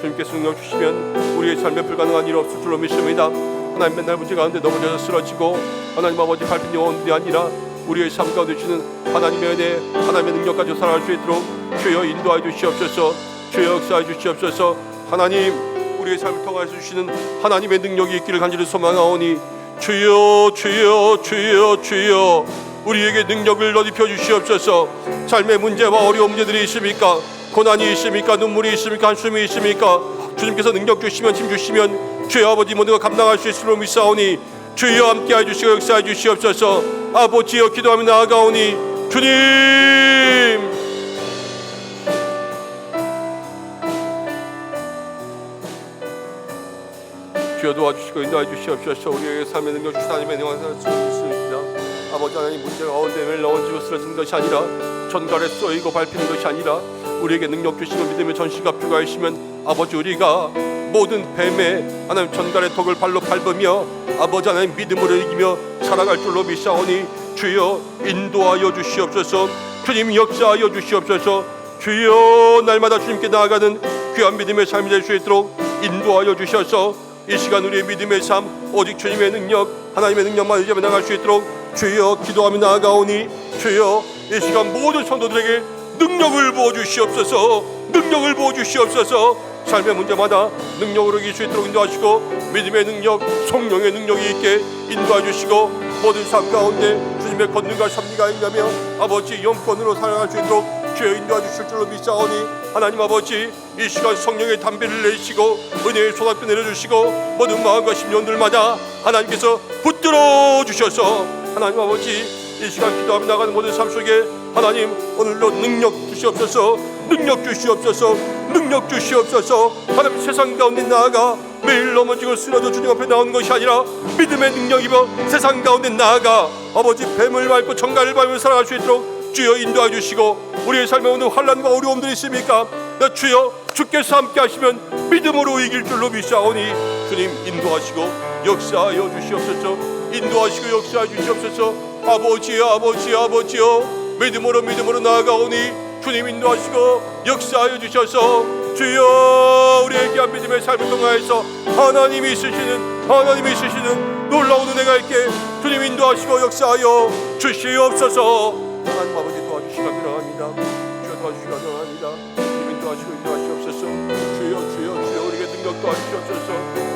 주님께서 능력 주시면 우리의 삶에 불가능한 일 없을 줄로 믿습니다. 하나님 맨날 문제 가운데 넘어져서 쓰러지고 하나님 아버지 밟힌 영혼들이 아니라 우리의 삶 가운데 주시는 하나님의 은혜 하나님의 능력 가지고 살아갈 수 있도록 주여 인도해 주시옵소서. 주여 역사해 주시옵소서. 하나님 우리의 삶을 통하여서 주시는 하나님의 능력이 있기를 간절히 소망하오니 주여 주여 주여 주여 우리에게 능력을 더딥혀 주시옵소서. 삶의 문제와 어려운 문제들이 있습니까? 고난이 있습니까? 눈물이 있습니까? 한숨이 있습니까? 주님께서 능력 주시면 힘 주시면 주여 아버지 모든 걸 감당할 수 있으므로 믿사오니 주여 함께해 주시고 역사해 주시옵소서. 아버지여 기도하며 나아가오니 주님 주여 도와주시고 인도해 주시옵소서. 우리에게 삶의 능력 주신 하나님의 능력을 있습니다. 아버지 하나님 문제가 가운데 넘어지고 쓰러지는 것이 아니라 전갈에 쏘이고 밟히는 것이 아니라 우리에게 능력 주시고 믿음의 전시갑주가 하시면 아버지 우리가 모든 뱀의 하나님 전갈의 독을 발로 밟으며 아버지 하나님 믿음으로 이기며 살아갈 줄로 믿사오니 주여 인도하여 주시옵소서. 주님 역사하여 주시옵소서. 주여 날마다 주님께 나아가는 귀한 믿음의 삶이 될 수 있도록 인도하여 주셔서 이 시간 우리의 믿음의 삶 오직 주님의 능력 하나님의 능력만 의지하며 나아갈 수 있도록 주여 기도하며 나아가오니 주여 이 시간 모든 성도들에게 능력을 부어주시옵소서. 능력을 부어주시옵소서. 삶의 문제마다 능력으로 이길 수 있도록 인도하시고 믿음의 능력 성령의 능력이 있게 인도해 주시고 모든 삶 가운데 주님의 권능과 섭리가 있냐며 아버지 영권으로 살아갈 수 있도록 주여 인도해 주실 줄로 믿사오니 하나님 아버지 이 시간 성령의 담배를 내시고 은혜의 소낙도 내려주시고 모든 마음과 심령들마다 하나님께서 붙들어 주셔서 하나님 아버지 이 시간 기도하며 나가는 모든 삶 속에 하나님 오늘도 능력 주시옵소서. 능력 주시옵소서. 능력 주시옵소서. 하나님 세상 가운데 나아가 매일 넘어지고 쓰러져 주님 앞에 나오는 것이 아니라 믿음의 능력 입어 세상 가운데 나아가 아버지 뱀을 밟고 정갈을 밟고 살아갈 수 있도록 주여 인도해 주시고, 우리의 삶에 오는 환난과 어려움들이 있습니까? 주여 주께서 함께 하시면 믿음으로 이길 줄로 믿사오니 주님 인도하시고 역사하여 주시옵소서. 인도하시고 역사하여 주시옵소서. 아버지여 아버지여 아버지여 믿음으로 나아가오니 주님 인도하시고 역사하여 주셔서 주여 우리에게 한 믿음의 삶을 통하여서 하나님이 있으시는 놀라운 은혜가 있게 주님 인도하시고 역사하여 주시옵소서. 하나님 아버지 도와주시기 바랍니다. 주여 도와주시기 바랍니다. 주님 인도하시옵소서. 주여 우리에게 능력 도와주시옵소서.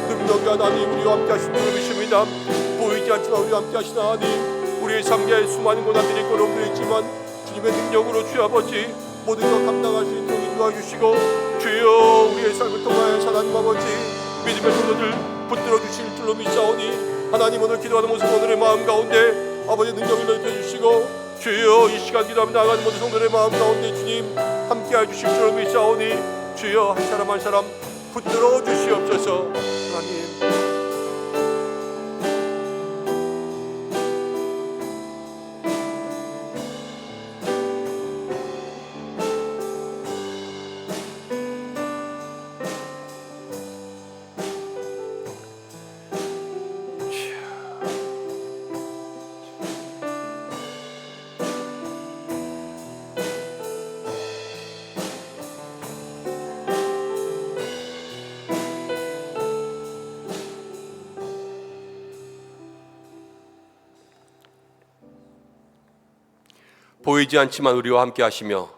능력이 하나님 우리와 함께 하신 줄 믿습니다. 보이지 않지만 우리와 함께 하신 하나님, 우리의 삶에 수많은 고난들이 있고 어려움들이 있지만 주님의 능력으로 주여 아버지 모든 것 감당할 수 있도록 인도해 주시고, 주여 우리의 삶을 통하여 하나님 아버지 믿음의 손을 붙들어 주실 줄로 믿사오니 하나님 오늘 기도하는 모습 오늘의 마음 가운데 아버지 능력을 넓혀 주시고, 주여 이 시간 기도하며 나아가는 모든 성도들의 마음 가운데 주님 함께해 주실 줄로 믿사오니 주여 한 사람 한 사람 붙들어 주시옵소서. 하나님 보이지 않지만 우리와 함께 하시며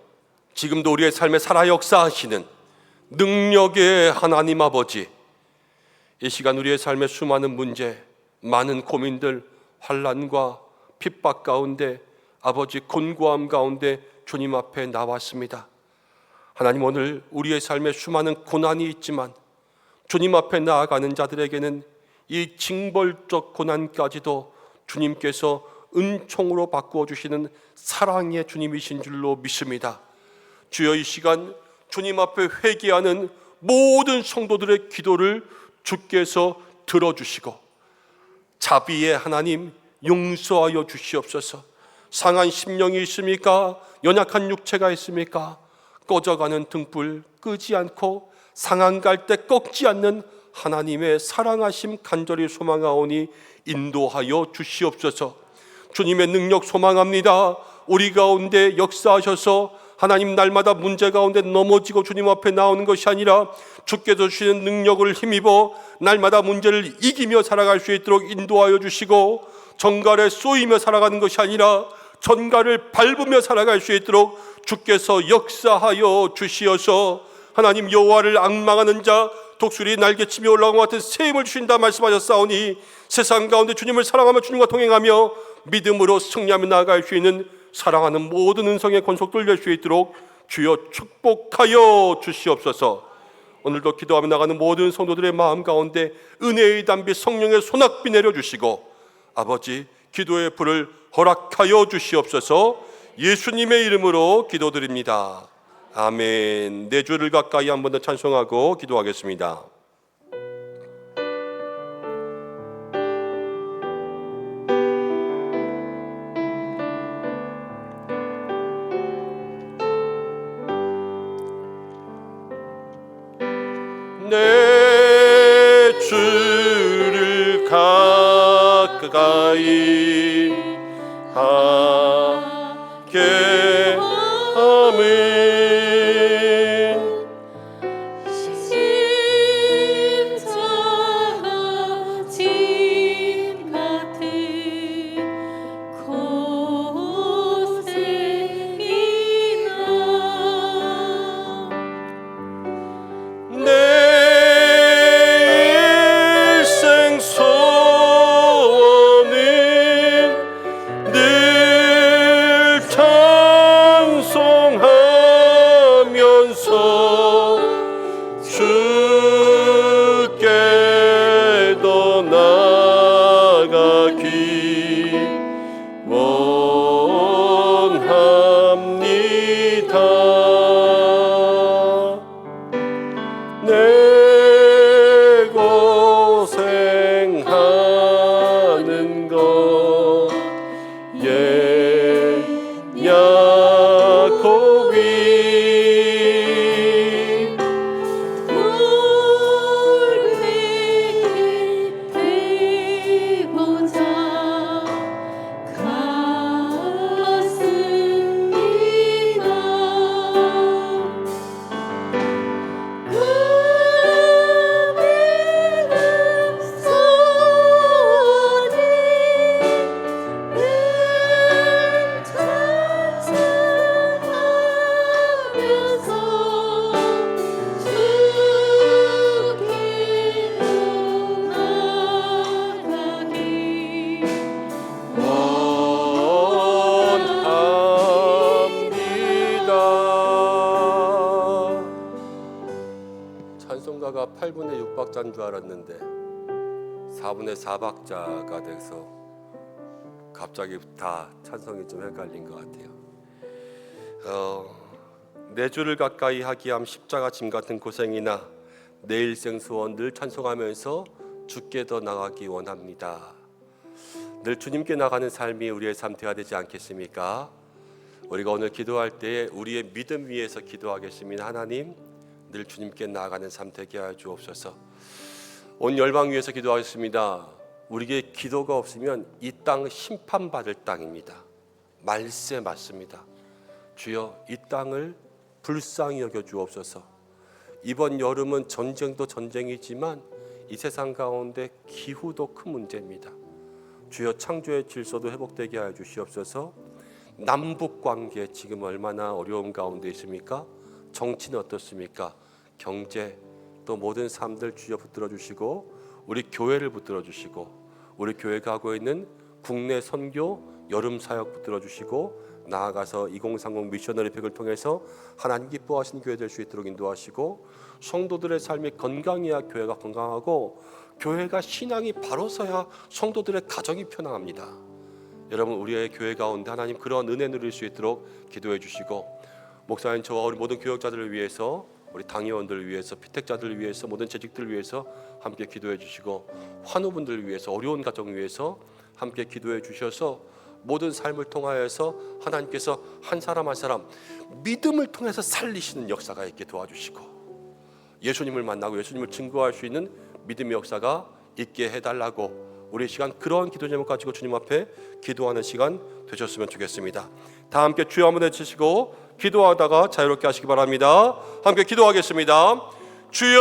지금도 우리의 삶에 살아 역사하시는 능력의 하나님 아버지, 이 시간 우리의 삶의 수많은 문제, 많은 고민들, 환난과 핍박 가운데 아버지 곤고함 가운데 주님 앞에 나왔습니다. 하나님 오늘 우리의 삶에 수많은 고난이 있지만 주님 앞에 나아가는 자들에게는 이 징벌적 고난까지도 주님께서 은총으로 바꾸어 주시는 사랑의 주님이신 줄로 믿습니다. 주여 이 시간 주님 앞에 회개하는 모든 성도들의 기도를 주께서 들어주시고 자비의 하나님 용서하여 주시옵소서. 상한 심령이 있습니까? 연약한 육체가 있습니까? 꺼져가는 등불 끄지 않고 상한 갈 때 꺾지 않는 하나님의 사랑하심 간절히 소망하오니 인도하여 주시옵소서. 주님의 능력 소망합니다. 우리 가운데 역사하셔서 하나님 날마다 문제 가운데 넘어지고 주님 앞에 나오는 것이 아니라 주께서 주시는 능력을 힘입어 날마다 문제를 이기며 살아갈 수 있도록 인도하여 주시고, 전갈에 쏘이며 살아가는 것이 아니라 전갈을 밟으며 살아갈 수 있도록 주께서 역사하여 주시어서 하나님 여호와를 앙망하는 자 독수리 날개치며 올라온 것 같은 새 힘을 주신다 말씀하셨사오니 세상 가운데 주님을 사랑하며 주님과 동행하며 믿음으로 승리하며 나아갈 수 있는 사랑하는 모든 은성의 권속들 될 수 있도록 주여 축복하여 주시옵소서. 오늘도 기도하며 나가는 모든 성도들의 마음 가운데 은혜의 담비 성령의 소낙비 내려주시고 아버지 기도의 불을 허락하여 주시옵소서. 예수님의 이름으로 기도드립니다. 아멘. 내 주를 가까이 한 번 더 찬송하고 기도하겠습니다. 내 주를 가까이 하게 하면 십자가 짐 같은 고생이나 내 일생 소원은 늘 보다가 8분의 6박자인 줄 알았는데 4분의 4박자가 돼서 갑자기 다 찬송이 좀 헷갈린 것 같아요. 내 주를 가까이 하기함 십자가 짐 같은 고생이나 내 일생 소원 늘 찬송하면서 주께 더 나가기 원합니다. 늘 주님께 나가는 삶이 우리의 삶 되어야 되지 않겠습니까? 우리가 오늘 기도할 때 우리의 믿음 위에서 기도하겠습니다. 하나님, 늘 주님께 나아가는 삶 되게 하여 주옵소서. 온 열방 위에서 기도하겠습니다. 우리에게 기도가 없으면 이 땅 심판받을 땅입니다. 말세 맞습니다. 주여, 이 땅을 불쌍히 여겨 주옵소서. 이번 여름은 전쟁도 전쟁이지만 이 세상 가운데 기후도 큰 문제입니다. 주여, 창조의 질서도 회복되게 하여 주시옵소서. 남북 관계 지금 얼마나 어려움 가운데 있습니까? 정치는 어떻습니까? 경제, 또 모든 삶들 주여 붙들어 주시고 우리 교회를 붙들어 주시고 우리 교회가 하고 있는 국내 선교 여름 사역 붙들어 주시고 나아가서 2030 미셔너리 팩을 통해서 하나님 기뻐하신 교회 될 수 있도록 인도하시고 성도들의 삶이 건강해야 교회가 건강하고 교회가 신앙이 바로 서야 성도들의 가정이 편안합니다. 여러분, 우리의 교회 가운데 하나님 그런 은혜 누릴 수 있도록 기도해 주시고 목사님 저와 우리 모든 교역자들을 위해서 우리 당의원들을 위해서 피택자들을 위해서 모든 재직들을 위해서 함께 기도해 주시고 환우분들을 위해서 어려운 가정 위해서 함께 기도해 주셔서 모든 삶을 통하여서 하나님께서 한 사람 한 사람 믿음을 통해서 살리시는 역사가 있게 도와주시고 예수님을 만나고 예수님을 증거할 수 있는 믿음의 역사가 있게 해달라고 우리 시간 그런 기도 제목 가지고 주님 앞에 기도하는 시간 되셨으면 좋겠습니다. 다 함께 주여 한번 외치시고 기도하다가 자유롭게 하시기 바랍니다. 함께 기도하겠습니다. 주여,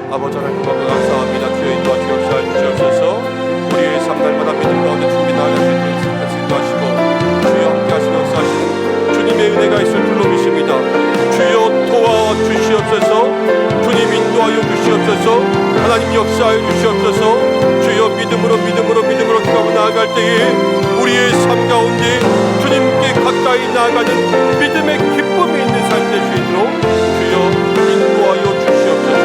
아버지 하나님 감사합니다. 주여 인도와 주여 주시옵소서. 우리의 삶날마다 믿음 가운데 주님이 나아갈 수 있도록 인도하시고 주여 함께 하시는 역사하시는 주님의 은혜가 있을 줄로 믿습니다. 주여 도와 주시옵소서. 주님 인도하여 주시옵소서. 하나님 역사하여 주시옵소서. 주여 믿음으로 기도하고 나아갈 때에 우리의 삶 가운데 주님께 가까이 나아가는 믿음의 기쁨이 있는 삶 될 수 있도록 주여 인도하여 주시옵소서.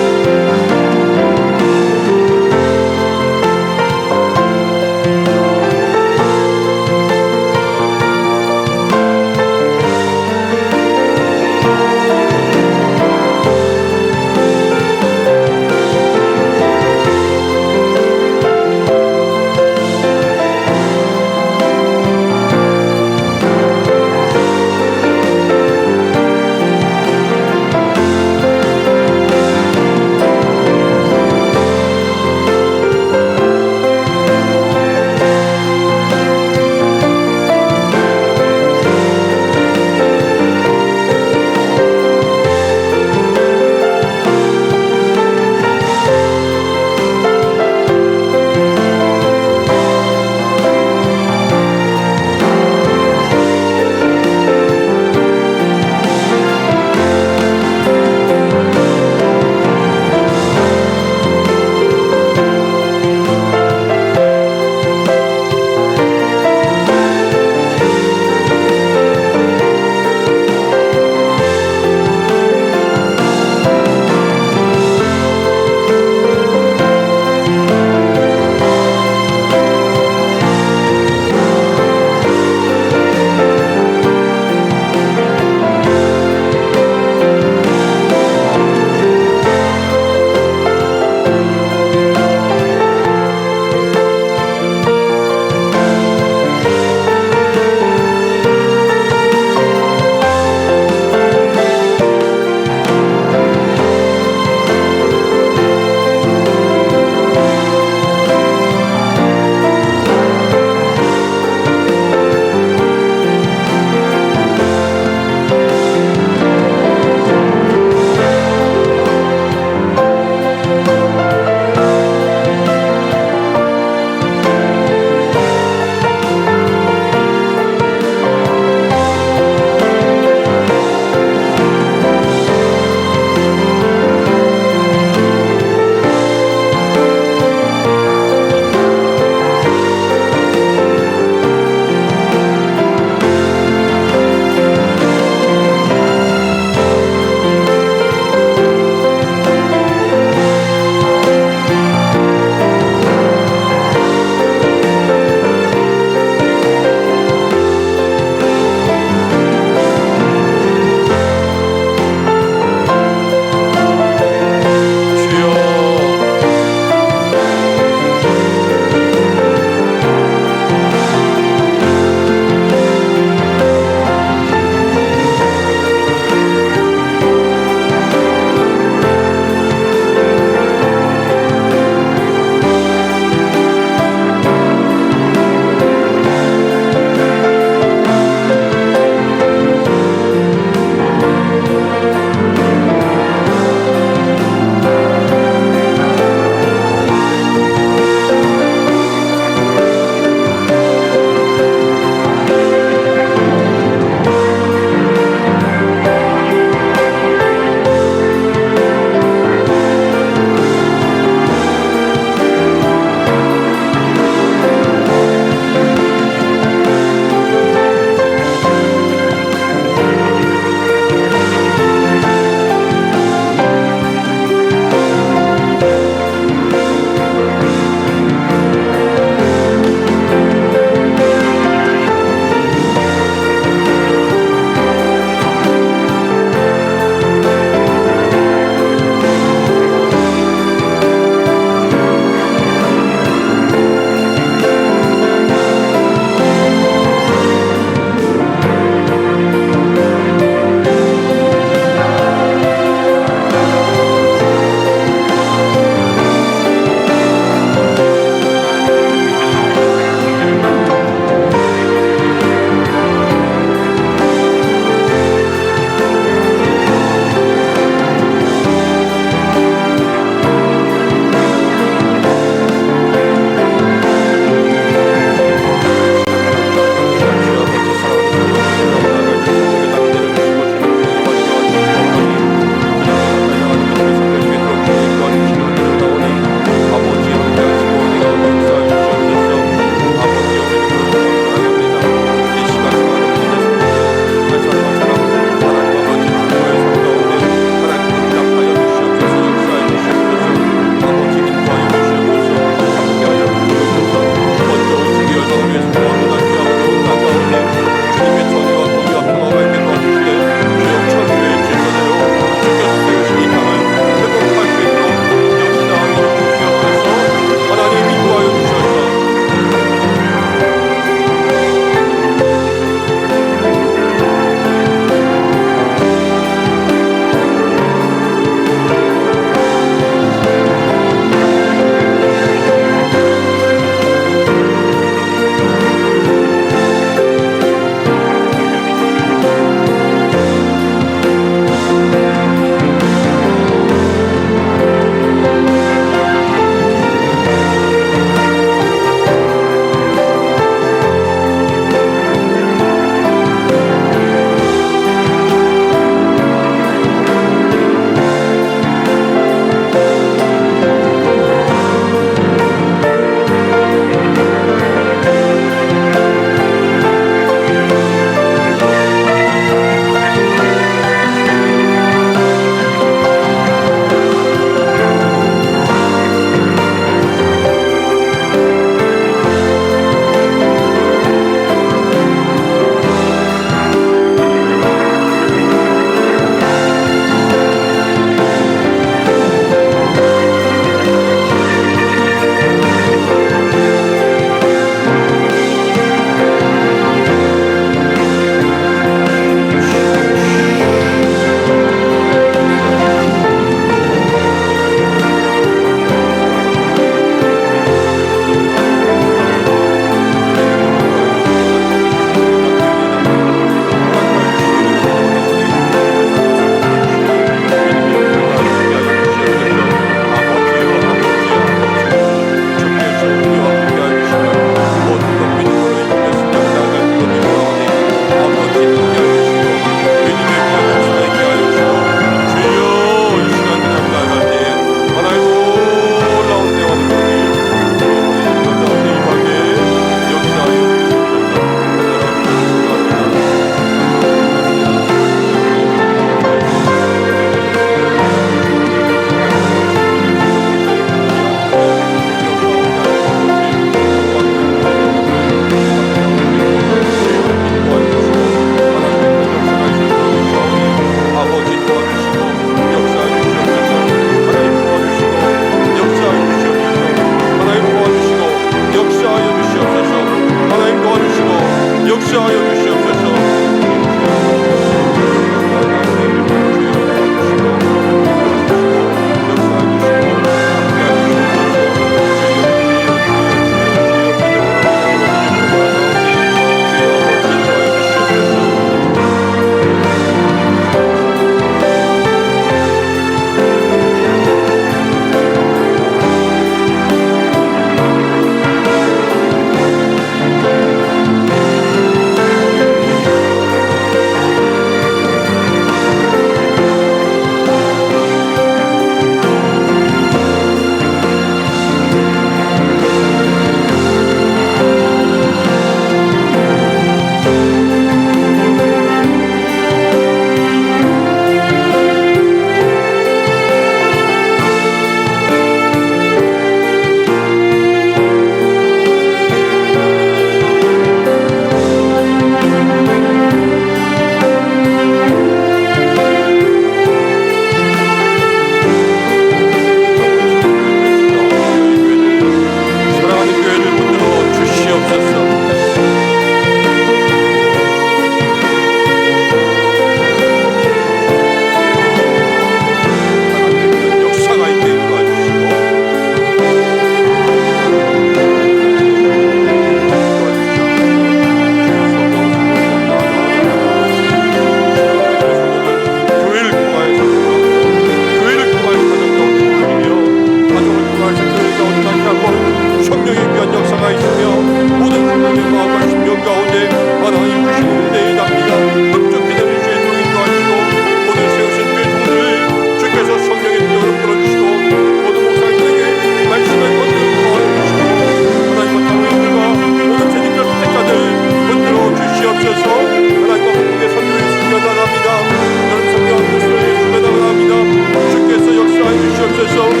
주옵소서.